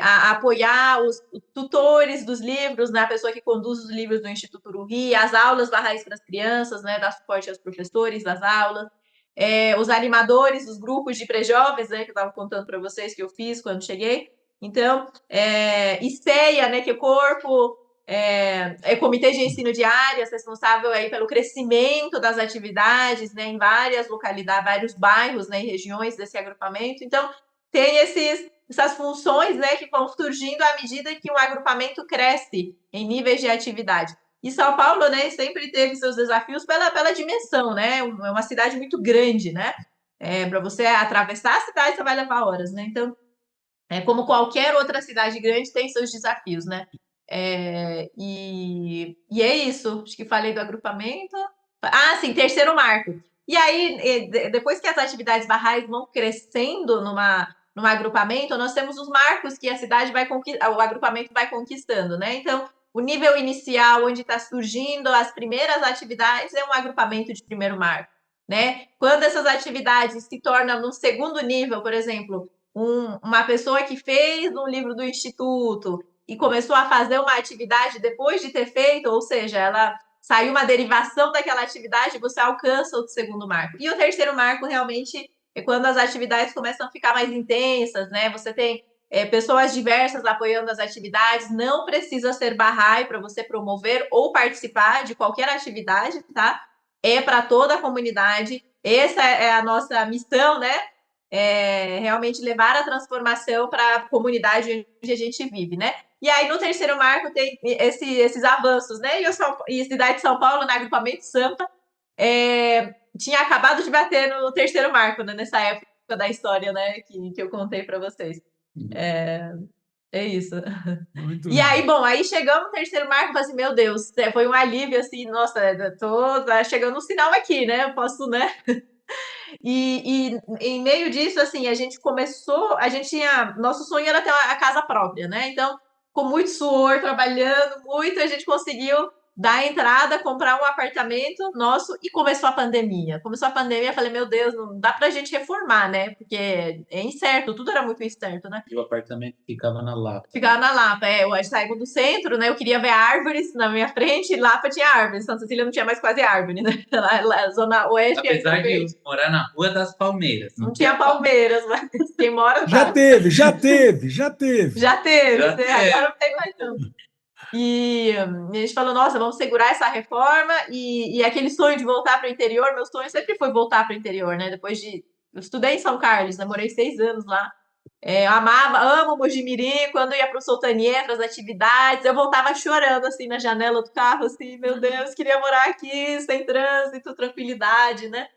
a apoiar os tutores dos livros, né? A pessoa que conduz os livros do Instituto Uruhi, as aulas barrais para as crianças, né? Dar suporte aos professores das aulas. Os animadores, os grupos de pré-jovens, né, que eu estava contando para vocês que eu fiz quando cheguei. Então, ICEA, né, que é o corpo, Comitê de Ensino de Áreas, responsável aí pelo crescimento das atividades, né, em várias localidades, vários bairros, né, e regiões desse agrupamento. Então, tem essas funções, né, que vão surgindo à medida que um agrupamento cresce em níveis de atividade. E São Paulo, né, sempre teve seus desafios pela dimensão, né? É uma cidade muito grande, né? Para você atravessar a cidade, você vai levar horas, né? Então, como qualquer outra cidade grande, tem seus desafios, né? E é isso. Acho que falei do agrupamento. Ah, sim, terceiro marco. E aí, depois que as atividades barrais vão crescendo num agrupamento, nós temos os marcos que a cidade o agrupamento vai conquistando, né? Então, o nível inicial, onde está surgindo as primeiras atividades, é um agrupamento de primeiro marco, né? Quando essas atividades se tornam no segundo nível, por exemplo, uma pessoa que fez um livro do Instituto e começou a fazer uma atividade depois de ter feito, ou seja, ela saiu uma derivação daquela atividade, você alcança o segundo marco. E o terceiro marco, realmente, é quando as atividades começam a ficar mais intensas, né? Você tem pessoas diversas apoiando as atividades, não precisa ser Bahá'í para você promover ou participar de qualquer atividade, tá? É para toda a comunidade, essa é a nossa missão, né? Realmente levar a transformação para a comunidade onde a gente vive, né? E aí, no terceiro marco, tem esses avanços, né? E a cidade de São Paulo, no agrupamento Sampa, tinha acabado de bater no terceiro marco, né? Nessa época da história, né? Que eu contei para vocês. É isso. Muito E aí, bom, aí chegamos no terceiro marco, falei assim, meu Deus, foi um alívio, assim, nossa, tô chegando no sinal aqui, né? Eu posso, né? E em meio disso, assim, nosso sonho era ter a casa própria, né? Então, com muito suor, trabalhando muito, a gente conseguiu dar entrada, comprar um apartamento nosso e começou a pandemia. Começou a pandemia, eu falei, meu Deus, não dá pra gente reformar, né? Porque é incerto, tudo era muito incerto, né? E o apartamento ficava na Lapa. Ficava na Lapa, eu saí do centro, né? Eu queria ver árvores na minha frente, e Lapa tinha árvores. Santa Cecília não tinha mais quase árvore, né? Lá, Zona Oeste. Apesar de eu morar na Rua das Palmeiras. Não tinha palmeiras, mas quem mora Já sabe. teve. Já teve. Agora não tem mais não. E a gente falou, nossa, vamos segurar essa reforma e aquele sonho de voltar para o interior, meu sonho sempre foi voltar para o interior, né? Eu estudei em São Carlos, né? Morei 6 anos lá. Amo Mojimirim, quando ia para o Soltanier, para as atividades, eu voltava chorando, assim, na janela do carro, assim, meu Deus, queria morar aqui, sem trânsito, tranquilidade, né?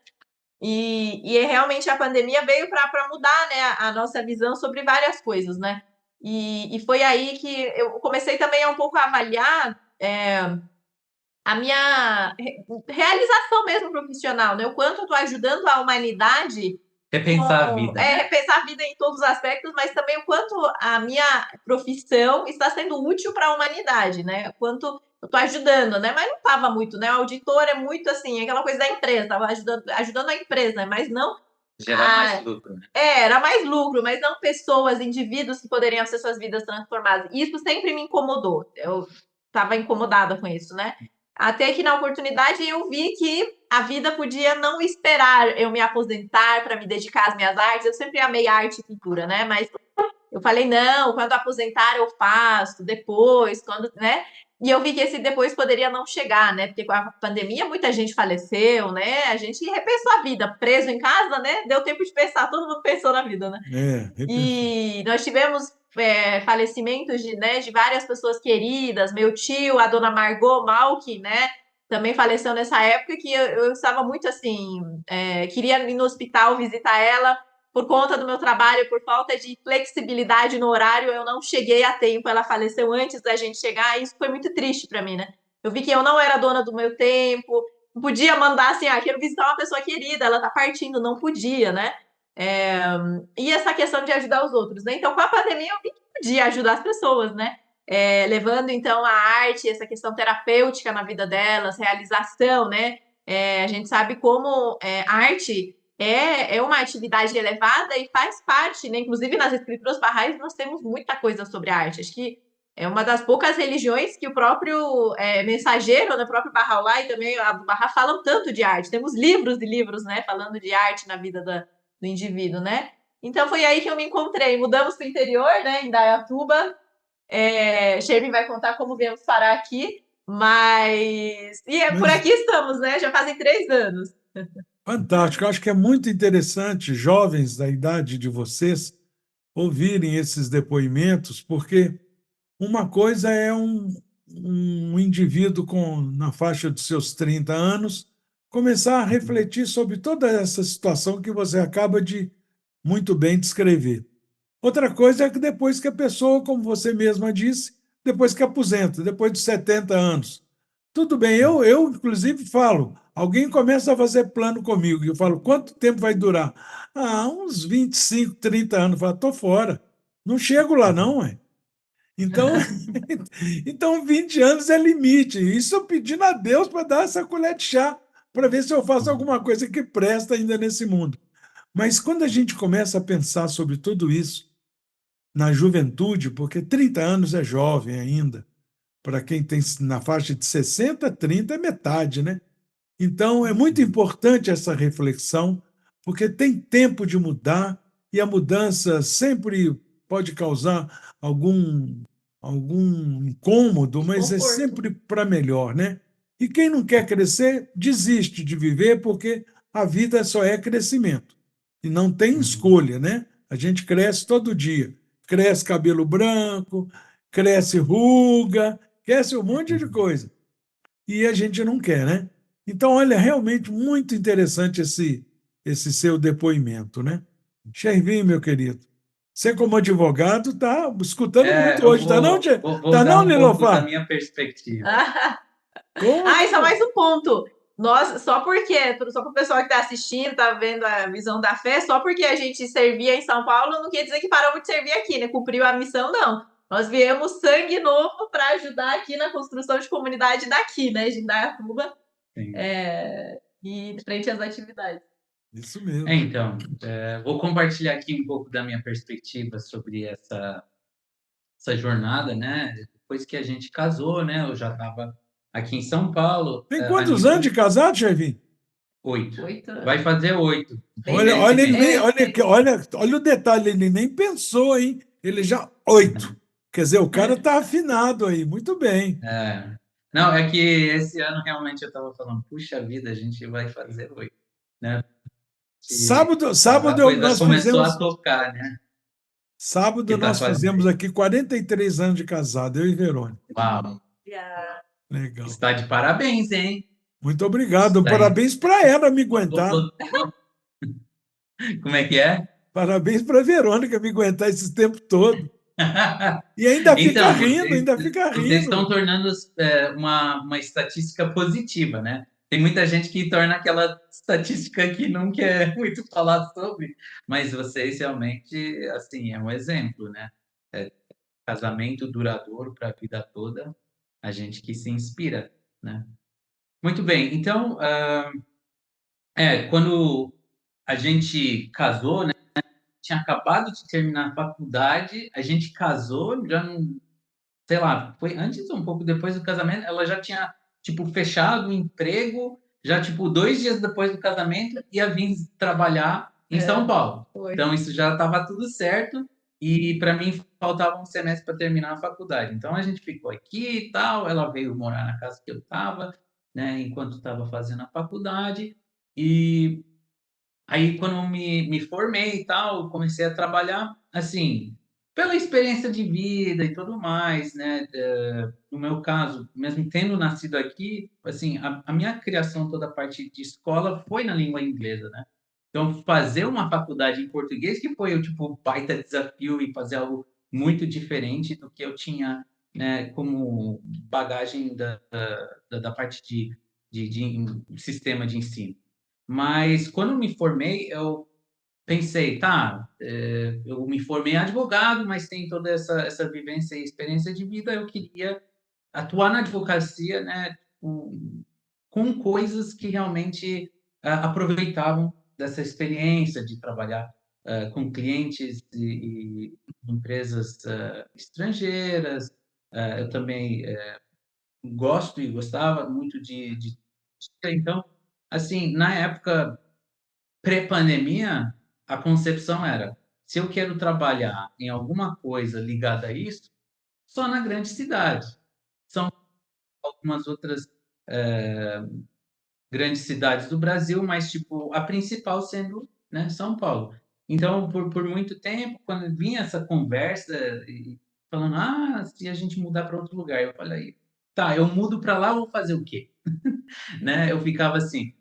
E realmente a pandemia veio para mudar, né, a nossa visão sobre várias coisas, né? E foi aí que eu comecei também a um pouco avaliar a minha realização mesmo profissional, né? O quanto eu estou ajudando a humanidade. Repensar a vida. Repensar a vida em todos os aspectos, mas também o quanto a minha profissão está sendo útil para a humanidade, né? O quanto eu estou ajudando, né? Mas não estava muito, né? O auditor é muito assim, aquela coisa da empresa, estava ajudando a empresa, mas não. Gerar mais lucro, né? Era mais lucro, mas não pessoas, indivíduos que poderiam ter suas vidas transformadas. Isso sempre me incomodou. Eu estava incomodada com isso, né? Até que na oportunidade eu vi que a vida podia não esperar eu me aposentar para me dedicar às minhas artes. Eu sempre amei arte e pintura, né? Mas Eu falei, não, quando aposentar eu faço, depois, quando, né? E eu vi que esse depois poderia não chegar, né? Porque com a pandemia muita gente faleceu, né? A gente repensou a vida, preso em casa, né? Deu tempo de pensar, todo mundo pensou na vida, né? Repensou. E nós tivemos falecimentos de várias pessoas queridas, meu tio, a dona Margot Malk, né? Também faleceu nessa época que eu estava muito assim, queria ir no hospital visitar ela, por conta do meu trabalho, por falta de flexibilidade no horário, eu não cheguei a tempo, ela faleceu antes da gente chegar, e isso foi muito triste para mim, né? Eu vi que eu não era dona do meu tempo, não podia mandar assim, quero visitar uma pessoa querida, ela tá partindo, não podia, né? E essa questão de ajudar os outros, né? Então, com a pandemia, eu vi que podia ajudar as pessoas, né? Levando, então, a arte, essa questão terapêutica na vida delas, realização, né? A gente sabe como a arte é uma atividade elevada e faz parte, né? Inclusive, nas escrituras barrais, nós temos muita coisa sobre a arte. Acho que é uma das poucas religiões que o próprio mensageiro, né, o próprio Bahá'u'lláh e também a Bahá falam tanto de arte. Temos livros e livros, né, falando de arte na vida do indivíduo, né? Então foi aí que eu me encontrei. Mudamos para o interior, né, em Dayatuba. Shervin vai contar como viemos parar aqui, mas por aqui estamos, né? Já fazem 3 anos. Fantástico. Eu acho que é muito interessante, jovens da idade de vocês, ouvirem esses depoimentos, porque uma coisa é um indivíduo na faixa dos seus 30 anos começar a refletir sobre toda essa situação que você acaba de muito bem descrever. Outra coisa é que depois que a pessoa, como você mesma disse, depois que aposenta, depois de 70 anos. Tudo bem, eu inclusive falo, alguém começa a fazer plano comigo, e eu falo, quanto tempo vai durar? Uns 25, 30 anos. Eu falo, estou fora, não chego lá não, é. Então, então 20 anos é limite. Isso eu pedindo a Deus para dar essa colher de chá, para ver se eu faço alguma coisa que presta ainda nesse mundo. Mas quando a gente começa a pensar sobre tudo isso, na juventude, porque 30 anos é jovem ainda, para quem tem na faixa de 60, 30 é metade, né? Então, é muito importante essa reflexão, porque tem tempo de mudar e a mudança sempre pode causar algum incômodo, mas é sempre para melhor, né? E quem não quer crescer, desiste de viver, porque a vida só é crescimento. E não tem escolha, né? A gente cresce todo dia. Cresce cabelo branco, cresce ruga, cresce um monte de coisa. E a gente não quer, né? Então, olha, realmente muito interessante esse seu depoimento, né? Shervin, meu querido, você como advogado está escutando muito hoje, tá não, vou dar um pouco da minha perspectiva. E só mais um ponto. Nós, só para o pessoal que está assistindo, está vendo a visão da fé, só porque a gente servia em São Paulo, não quer dizer que paramos de servir aqui, né? Cumpriu a missão, não. Nós viemos sangue novo para ajudar aqui na construção de comunidade daqui, né? De Indaiatuba, e frente às atividades. Isso mesmo. Então, vou compartilhar aqui um pouco da minha perspectiva sobre essa jornada, né? Depois que a gente casou, né? Eu já estava aqui em São Paulo. Tem quantos anos de casado, Shervin? 8. Vai fazer 8. Olha o detalhe, ele nem pensou, hein? Ele já 8. Quer dizer, o cara está afinado aí, muito bem. Não, é que esse ano realmente eu estava falando, puxa vida, a gente vai fazer 8, né? Sábado nós começou a tocar, né? Sábado nós fizemos aqui 43 anos de casado, eu e Verônica. Uau! Legal. Está de parabéns, hein? Muito obrigado. Parabéns para ela me aguentar. Como é que é? Parabéns para a Verônica me aguentar esse tempo todo. E ainda fica rindo, ainda fica rindo. Vocês estão tornando uma estatística positiva, né? Tem muita gente que torna aquela estatística que não quer muito falar sobre, mas vocês realmente, assim, é um exemplo, né? Casamento duradouro para a vida toda, a gente que se inspira, né? Muito bem, então, quando a gente casou, né? Tinha acabado de terminar a faculdade, a gente casou, já não, sei lá, foi antes ou um pouco depois do casamento, ela já tinha, tipo, fechado o emprego, já, tipo, 2 dias depois do casamento, ia vir trabalhar em São Paulo. Então, isso já estava tudo certo, e para mim faltava um semestre para terminar a faculdade. Então a gente ficou aqui e tal, ela veio morar na casa que eu estava, né, enquanto estava fazendo a faculdade, e aí quando eu me formei e tal, comecei a trabalhar, assim, pela experiência de vida e tudo mais, né, no meu caso, mesmo tendo nascido aqui, assim, a minha criação, toda a parte de escola foi na língua inglesa, né. Então fazer uma faculdade em português que foi o, tipo, baita desafio e fazer algo muito diferente do que eu tinha, né, como bagagem da parte de sistema de ensino. Mas quando eu me formei, eu pensei, tá, eu me formei advogado, mas tem toda essa vivência e experiência de vida, eu queria atuar na advocacia, né, com coisas que realmente aproveitavam dessa experiência de trabalhar com clientes e empresas estrangeiras. Eu também gosto e gostava muito de então, assim, na época pré-pandemia, a concepção era: se eu quero trabalhar em alguma coisa ligada a isso, só na grande cidade. São algumas outras grandes cidades do Brasil, mas tipo a principal sendo, né, São Paulo. Então, por muito tempo, quando vinha essa conversa e falando, se a gente mudar para outro lugar, eu falei, tá, eu mudo para lá, vou fazer o quê? Né? Eu ficava assim,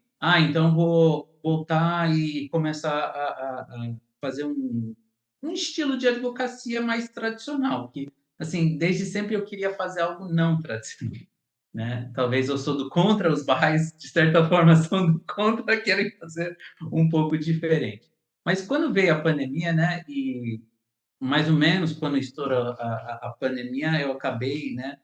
então vou voltar e começar a fazer um estilo de advocacia mais tradicional, que, assim, desde sempre eu queria fazer algo não tradicional, né? Talvez eu sou do contra, os bairros, de certa forma, são do contra, querem fazer um pouco diferente. Mas quando veio a pandemia, né, e mais ou menos quando estourou a pandemia, eu acabei, né,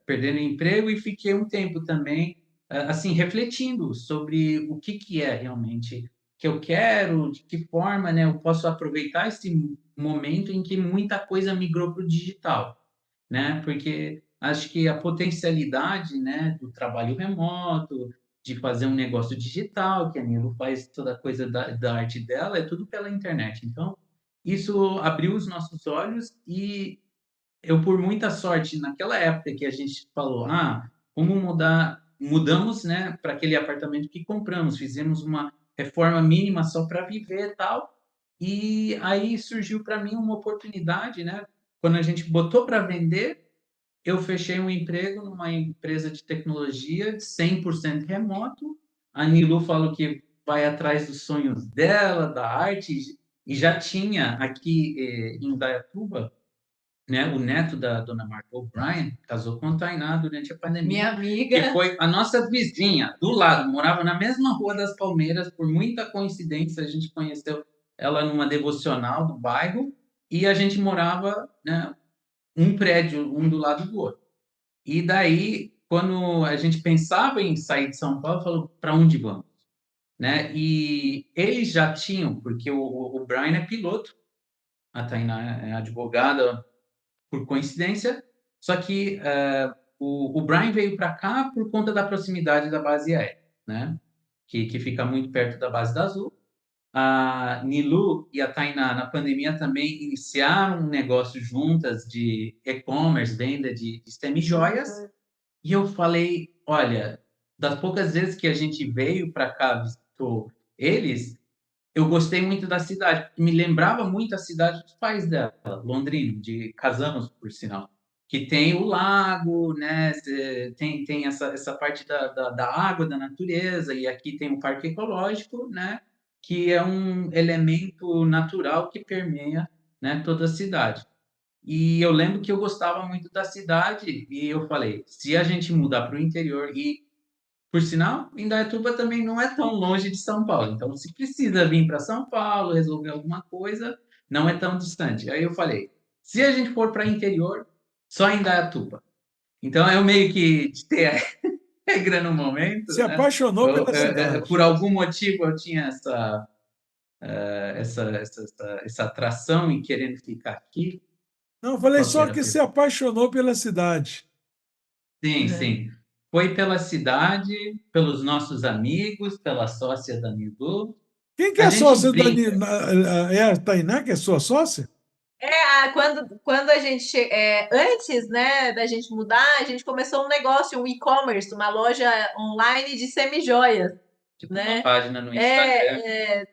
perdendo emprego e fiquei um tempo também, assim, refletindo sobre o que é realmente que eu quero, de que forma, né, eu posso aproveitar esse momento em que muita coisa migrou para o digital, né? Porque acho que a potencialidade, né, do trabalho remoto, de fazer um negócio digital, que a Nilo faz toda a coisa da arte dela, é tudo pela internet. Então, isso abriu os nossos olhos e eu, por muita sorte, naquela época que a gente falou, vamos mudar, mudamos, né, para aquele apartamento que compramos, fizemos uma reforma mínima só para viver e tal, e aí surgiu para mim uma oportunidade, né, quando a gente botou para vender, eu fechei um emprego numa empresa de tecnologia 100% remoto, a Nilu falou que vai atrás dos sonhos dela, da arte, e já tinha aqui em Indaiatuba, né, o neto da dona Marta O'Brien casou com a Tainá durante a pandemia. Minha amiga. Que foi a nossa vizinha, do lado, morava na mesma Rua das Palmeiras, por muita coincidência, a gente conheceu ela numa devocional do bairro, e a gente morava, né, um prédio, um do lado do outro. E daí, quando a gente pensava em sair de São Paulo, falou, para onde vamos? Né? E eles já tinham, porque o Brian é piloto, a Tainá é advogada, por coincidência, só que o Brian veio para cá por conta da proximidade da base aérea, né? Que fica muito perto da base da Azul. A Nilu e a Tainá, na pandemia, também iniciaram um negócio juntas de e-commerce, venda de semi-joias. E eu falei, olha, das poucas vezes que a gente veio para cá, visitou eles, eu gostei muito da cidade, porque me lembrava muito a cidade dos pais dela, Londrina, de Casamos, por sinal, que tem o lago, né? Tem essa parte da água, da natureza, e aqui tem o parque ecológico, né? Que é um elemento natural que permeia, né, toda a cidade. E eu lembro que eu gostava muito da cidade, e eu falei, se a gente mudar para o interior e por sinal, Indaiatuba também não é tão longe de São Paulo. Então, se precisa vir para São Paulo, resolver alguma coisa, não é tão distante. Aí eu falei, se a gente for para interior, só Indaiatuba. Então, eu meio que ditei a regra no momento, Se né? apaixonou pela cidade. Por algum motivo, eu tinha essa atração em querendo ficar aqui. Não, eu falei Qual que só era a que se pergunta? apaixonou pela cidade. Sim, É. sim. Foi pela cidade, pelos nossos amigos, pela sócia da Nilu. Quem que A é gente sócia da brinca. É a Tainá que é sua sócia? Quando a gente, antes, né, da gente mudar, a gente começou um negócio, um e-commerce, uma loja online de semijoias, Tipo uma né? página no Instagram.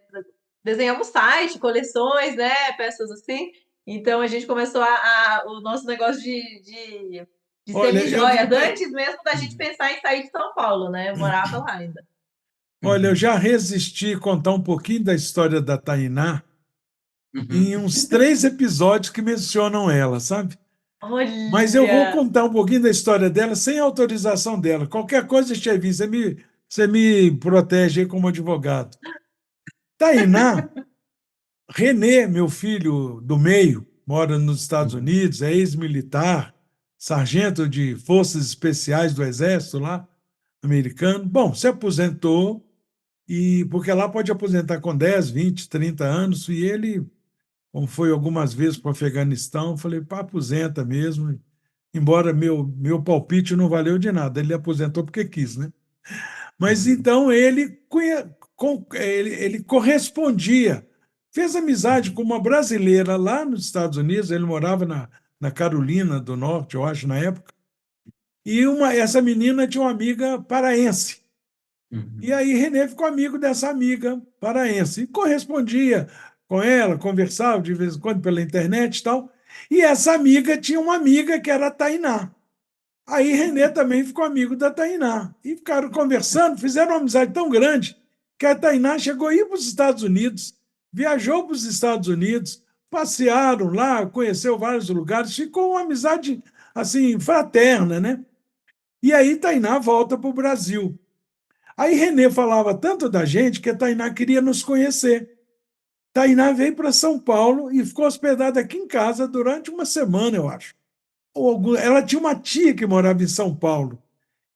Desenhamos site, coleções, né, peças assim. Então a gente começou o nosso negócio de Olha, eu vou semijoias, ter. antes mesmo da gente pensar em sair de São Paulo, né? Eu morava lá ainda. Olha, eu Uhum, já resisti a contar um pouquinho da história da Tainá uhum. em uns 3 episódios que mencionam ela, sabe? Mas eu vou Olha! contar um pouquinho da história dela sem autorização dela. Qualquer coisa, Chevy, você me protege aí como advogado. Tainá, Renê, meu filho do meio, mora nos Estados Uhum. Unidos, é ex-militar, sargento de Forças Especiais do Exército lá, americano. Bom, se aposentou, e porque lá pode aposentar com 10, 20, 30 anos, e ele, como foi algumas vezes para o Afeganistão, eu falei, pá, aposenta mesmo, embora meu palpite não valeu de nada, ele aposentou porque quis, né? Mas Uhum. então ele correspondia, fez amizade com uma brasileira lá nos Estados Unidos, ele morava na Carolina do Norte, eu acho, na época, e essa menina tinha uma amiga paraense. E Uhum. aí René ficou amigo dessa amiga paraense e correspondia com ela, conversava de vez em quando pela internet e tal. E essa amiga tinha uma amiga que era a Tainá. Aí René também ficou amigo da Tainá. E ficaram conversando, fizeram uma amizade tão grande que a Tainá chegou a ir para os Estados Unidos, viajou para os Estados Unidos, passearam lá, conheceu vários lugares, ficou uma amizade assim, fraterna, né? E aí Tainá volta para o Brasil. Aí Renê falava tanto da gente que a Tainá queria nos conhecer. Tainá veio para São Paulo e ficou hospedada aqui em casa durante uma semana, eu acho. Ela tinha uma tia que morava em São Paulo.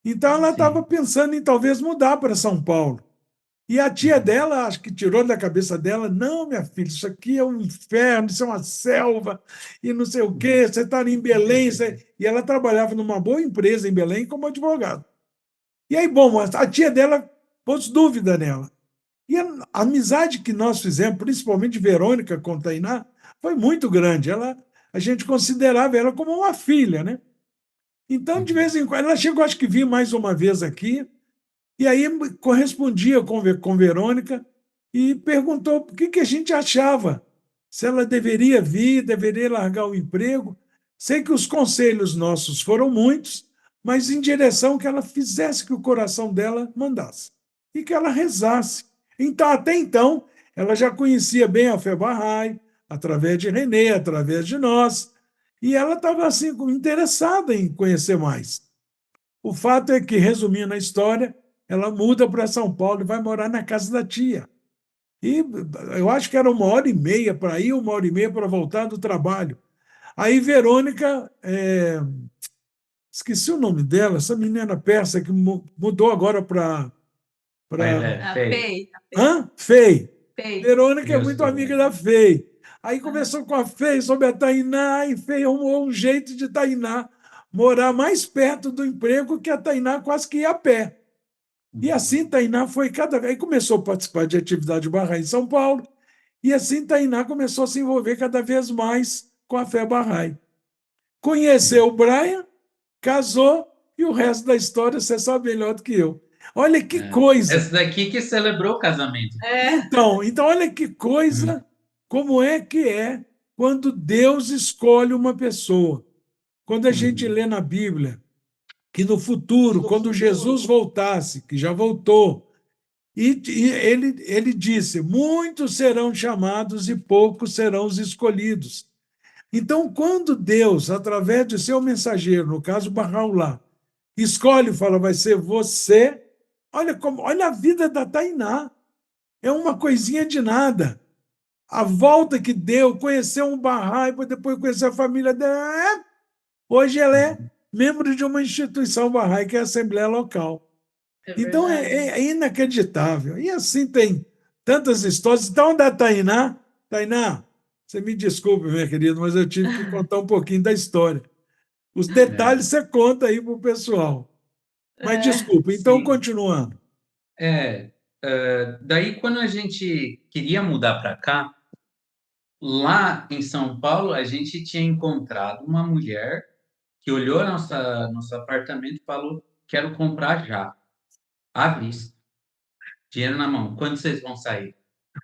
Então ela estava Sim. pensando em talvez mudar para São Paulo. E a tia Uhum. dela, acho que tirou da cabeça dela, não, minha filha, isso aqui é um inferno, isso é uma selva, e não sei o quê, você está em Belém. E ela trabalhava numa boa empresa em Belém como advogada. E aí, bom, a tia dela pôs dúvida nela. E a amizade que nós fizemos, principalmente Verônica com Tainá, foi muito grande. A gente considerava ela como uma filha, né? Então, de Uhum. vez em quando, ela chegou, acho que vi mais uma vez aqui, e aí correspondia com Verônica e perguntou o que a gente achava, se ela deveria vir, deveria largar o emprego. Sei que os conselhos nossos foram muitos, mas em direção que ela fizesse que o coração dela mandasse e que ela rezasse. Então, até então, ela já conhecia bem a Fé Bahá'í, através de Renê, através de nós, e ela estava assim interessada em conhecer mais. O fato é que, resumindo a história, ela muda para São Paulo e vai morar na casa da tia. E eu acho que era 1 hora e meia para ir, 1 hora e meia para voltar do trabalho. Aí Verônica, esqueci o nome dela, essa menina persa que mudou agora para. Mas Pra... A Fei, Fei, a Fei, Hã? Fei. Fei. Verônica é Deus muito do amiga bem. da Fei. Aí Ah, começou com a Fei sobre a Tainá, e Fei arrumou um jeito de Tainá morar mais perto do emprego, que a Tainá quase que ia a pé. E Uhum. assim Tainá foi cada vez. Aí começou a participar de atividade Bahá'í em São Paulo, e assim Tainá começou a se envolver cada vez mais com a fé Bahá'í. Conheceu Sim. o Brian, casou, e o resto da história você sabe melhor do que eu. Olha que É. coisa! Essa daqui que celebrou o casamento. é, Então, olha que Uhum. coisa, como é quando Deus escolhe uma pessoa. Quando a gente Uhum. lê na Bíblia que no futuro, quando Jesus voltasse, que já voltou, e ele disse: muitos serão chamados e poucos serão os escolhidos. Então, quando Deus, através de seu mensageiro, no caso Barraulá, escolhe e fala, vai ser você, olha a vida da Tainá, é uma coisinha de nada. A volta que deu, conheceu um Bahá'í, depois conheceu a família dela. Hoje ela é Uhum. membro de uma instituição Bahá'í, que é a Assembleia Local. é Então verdade. é inacreditável. E assim tem tantas histórias. Então, da Tainá, Tainá, você me desculpe, minha querida, mas eu tive que contar um pouquinho da história. Os É. detalhes você conta aí para o pessoal. Mas É, desculpa, então Sim. continuando. Daí quando a gente queria mudar para cá, lá em São Paulo, a gente tinha encontrado uma mulher que olhou nosso apartamento e falou: quero comprar já, à vista, dinheiro na mão. Quando vocês vão sair?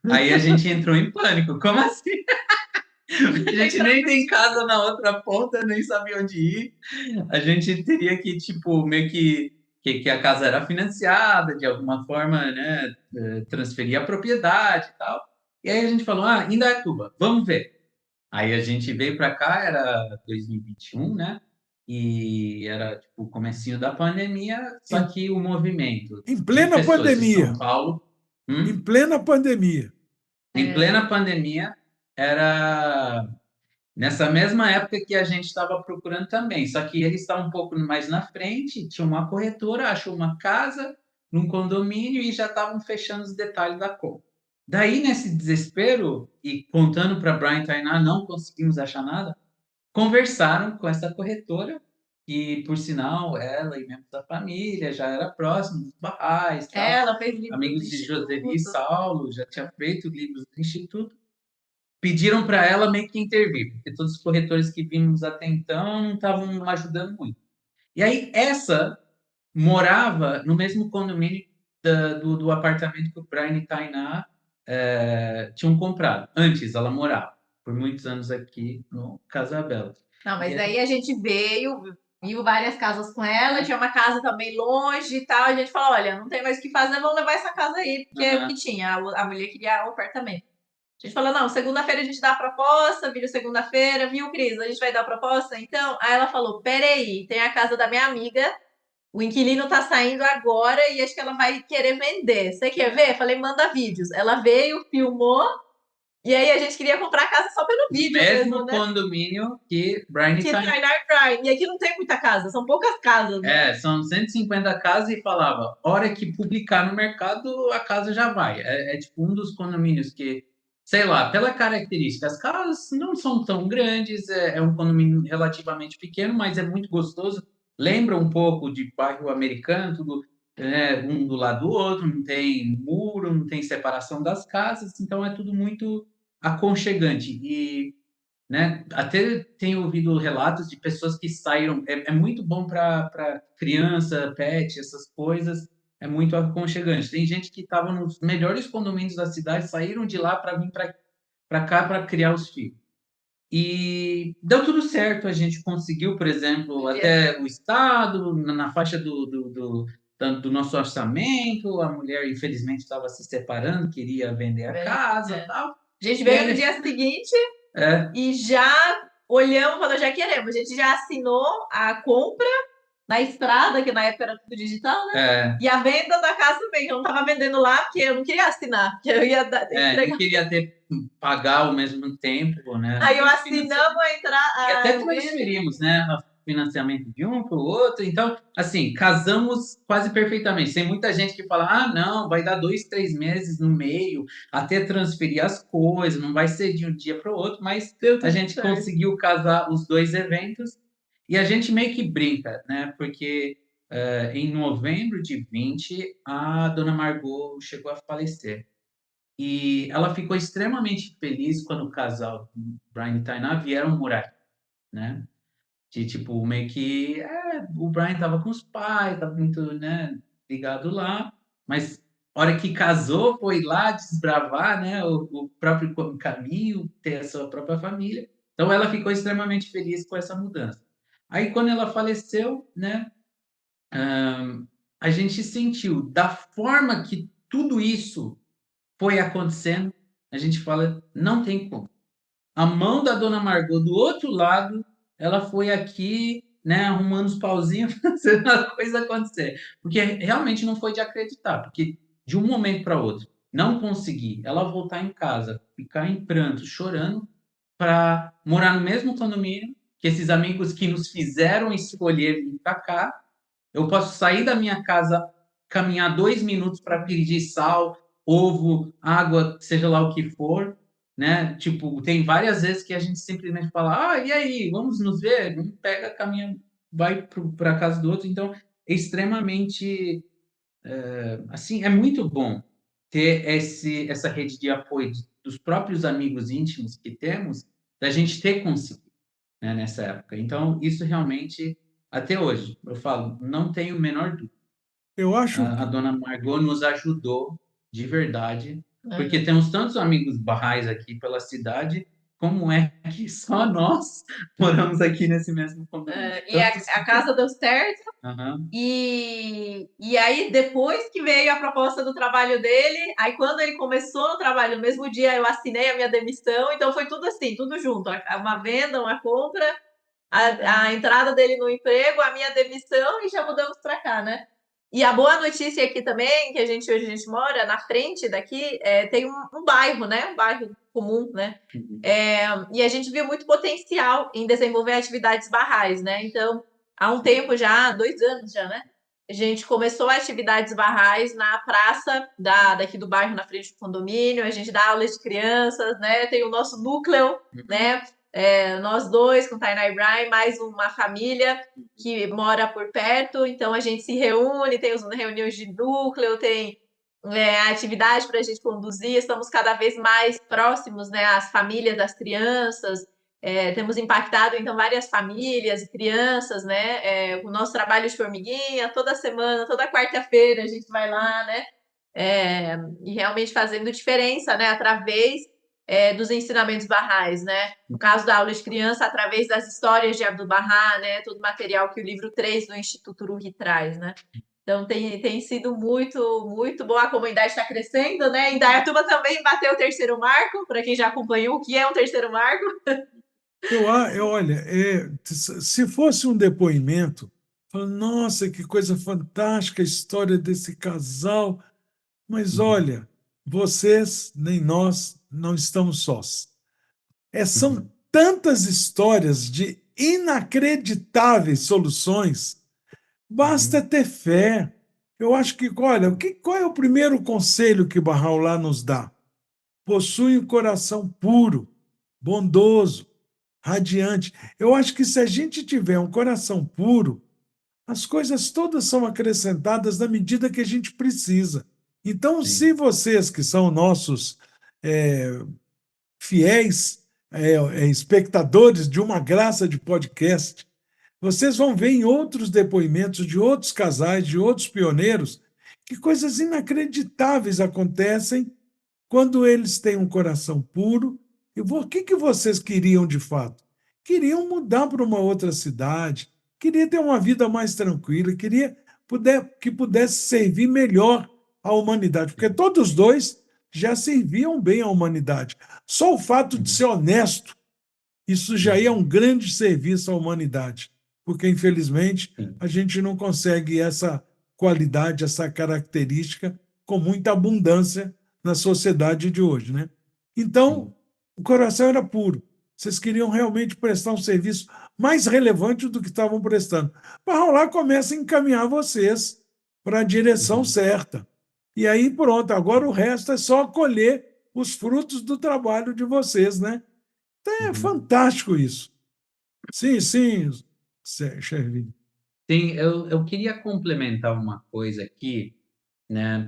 Aí a gente entrou em pânico. Como assim? A gente nem tem casa na outra ponta, nem sabia onde ir. A gente teria que, tipo, meio que a casa era financiada, de alguma forma, né, transferir a propriedade e tal. E aí a gente falou, Indaiatuba, vamos ver. Aí a gente veio para cá, era 2021, né? E era, tipo, o comecinho da pandemia, só Em, que o movimento em de plena pessoas de pandemia. São Paulo, Em plena pandemia. em plena pandemia, era nessa mesma época que a gente estava procurando também, só que ele está um pouco mais na frente, tinha uma corretora, achou uma casa num condomínio e já estavam fechando os detalhes da compra. Daí, nesse desespero, e contando para Brian e Tainá, não conseguimos achar nada, conversaram com essa corretora, que, por sinal, ela e membros da família já era próximo dos Barrais, tal, Ela fez livro do amigos de Joseli e Instituto. Saulo, já tinha feito livros do Instituto, pediram para ela meio que intervir, porque todos os corretores que vimos até então não estavam ajudando muito. E aí, essa morava no mesmo condomínio do apartamento que o Brian e Tainá tinham comprado. Antes, ela morava por muitos anos aqui no Casabela. Não, mas E daí a gente veio, viu várias casas com ela, tinha uma casa também longe e tal. A gente falou: olha, não tem mais o que fazer, vamos levar essa casa aí, porque é o que tinha. A mulher queria o apartamento. A gente falou: não, segunda-feira a gente dá a proposta, viu segunda-feira, viu, Cris? A gente vai dar a proposta? Então, aí ela falou: peraí, tem a casa da minha amiga, o inquilino tá saindo agora e acho que ela vai querer vender. Você quer ver? Falei: manda vídeos. Ela veio, filmou. E aí a gente queria comprar a casa só pelo vídeo mesmo mesmo, né? condomínio que Brian e Que Tainá. Tainá e Brian. E aqui não tem muita casa, são poucas casas, né? São 150 casas e falava, hora que publicar no mercado, a casa já vai. Tipo um dos condomínios que, sei lá, pela característica, as casas não são tão grandes, é um condomínio relativamente pequeno, mas é muito gostoso. Lembra um pouco de bairro americano, tudo um do lado do outro, não tem muro, não tem separação das casas, então é tudo muito aconchegante. E né? Até tenho ouvido relatos de pessoas que saíram. É muito bom para criança, pet, essas coisas. É muito aconchegante. Tem gente que estava nos melhores condomínios da cidade, saíram de lá para vir para cá para criar os filhos. E deu tudo certo. A gente conseguiu, por exemplo, até o estado, na faixa do nosso orçamento. A mulher, infelizmente, estava se separando, queria vender a casa, tal. A gente veio no dia seguinte e já olhamos, falou, já queremos. A gente já assinou a compra na estrada, que na época era tudo digital, né? E a venda da casa também, eu não estava vendendo lá, porque eu não queria assinar, porque eu ia entregar. Não queria pagar ao mesmo tempo, né? Aí eu assinamos a entrada. E até transferimos, né? O financiamento de um para o outro. Então, assim, casamos quase perfeitamente. Tem muita gente que fala, não, vai dar 2, 3 meses no meio, até transferir as coisas, não vai ser de um dia para o outro, mas a gente conseguiu casar os dois eventos e a gente meio que brinca, né? Porque em novembro de 20, a dona Margot chegou a falecer. E ela ficou extremamente feliz quando o casal, Brian e Tainá, vieram morar, né? De tipo, meio que o Brian estava com os pais, estava muito, né, ligado lá, mas a hora que casou, foi lá desbravar, né, o próprio caminho, ter a sua própria família. Então ela ficou extremamente feliz com essa mudança. Aí quando ela faleceu, né, a gente sentiu da forma que tudo isso foi acontecendo, a gente fala, não tem como. A mão da dona Margot do outro lado, ela foi aqui, né, arrumando os pauzinhos, fazendo a coisa acontecer. Porque realmente não foi de acreditar, porque de um momento para outro, não consegui ela voltar em casa, ficar em pranto, chorando, para morar no mesmo condomínio que esses amigos que nos fizeram escolher vir para cá. Eu posso sair da minha casa, caminhar 2 minutos para pedir sal, ovo, água, seja lá o que for, né? Tipo, tem várias vezes que a gente simplesmente fala, e aí, vamos nos ver? Um pega, caminha, vai para a casa do outro. Então, é extremamente, assim, é muito bom ter essa rede de apoio, dos próprios amigos íntimos que temos, da gente ter conseguido, né, nessa época. Então, isso realmente, até hoje, eu falo, não tenho a menor dúvida. Eu acho A dona Margot nos ajudou de verdade, porque É. temos tantos amigos barrais aqui pela cidade, como é que só nós moramos aqui nesse mesmo condomínio? E a casa deu certo. Aham. E aí, depois que veio a proposta do trabalho dele, aí quando ele começou no trabalho, no mesmo dia eu assinei a minha demissão, então foi tudo assim, tudo junto, uma venda, uma compra, a entrada dele no emprego, a minha demissão e já mudamos para cá, né? E a boa notícia aqui também, que hoje a gente mora, na frente daqui, tem um bairro, né? Um bairro comum, né? E a gente viu muito potencial em desenvolver atividades barrais, né? Então, há um tempo já, 2 anos já, né? A gente começou atividades barrais na praça daqui do bairro, na frente do condomínio. A gente dá aulas de crianças, né? Tem o nosso núcleo, né? Nós dois, com Tainá e Brian, mais uma família que mora por perto. Então, a gente se reúne, tem as reuniões de núcleo, tem atividade para a gente conduzir. Estamos cada vez mais próximos, né? Às famílias das crianças. Temos impactado, então, várias famílias e crianças, né? O nosso trabalho de formiguinha, toda semana, toda quarta-feira, a gente vai lá, né? E realmente fazendo diferença, né? Através dos ensinamentos barrais, né? No caso da aula de criança, através das histórias de Abdu'l-Bahá, né? Todo o material que o livro 3 do Instituto Ruhi traz, né? Então, tem sido muito, muito bom. A comunidade está crescendo, né? Indaiatuba também bateu o 3º marco, para quem já acompanhou o que é um 3º marco. olha, se fosse um depoimento, nossa, que coisa fantástica a história desse casal, mas olha, vocês nem nós não estamos sós. São tantas histórias de inacreditáveis soluções, basta ter fé. Eu acho que, olha, qual é o primeiro conselho que Bahá'u'lláh nos dá? Possui um coração puro, bondoso, radiante. Eu acho que se a gente tiver um coração puro, as coisas todas são acrescentadas na medida que a gente precisa. Então, Sim. se vocês que são nossos fiéis espectadores de Uma Graça de Podcast, vocês vão ver em outros depoimentos de outros casais, de outros pioneiros, que coisas inacreditáveis acontecem quando eles têm um coração puro. E o que vocês queriam de fato? Queriam mudar para uma outra cidade, queria ter uma vida mais tranquila, queria que pudesse servir melhor à humanidade, porque todos os dois já serviam bem à humanidade. Só o fato de ser honesto, isso já é um grande serviço à humanidade, porque, infelizmente, a gente não consegue essa qualidade, essa característica com muita abundância na sociedade de hoje, né? Então, o coração era puro. Vocês queriam realmente prestar um serviço mais relevante do que estavam prestando. Bahá'u'lláh começa a encaminhar vocês para a direção certa. E aí, pronto, agora o resto é só colher os frutos do trabalho de vocês, né? Então, é fantástico isso. Sim, Shervin. Sim, eu queria complementar uma coisa aqui, né?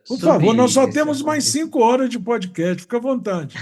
Por favor, nós só esse temos mais 5 horas de podcast, fica à vontade.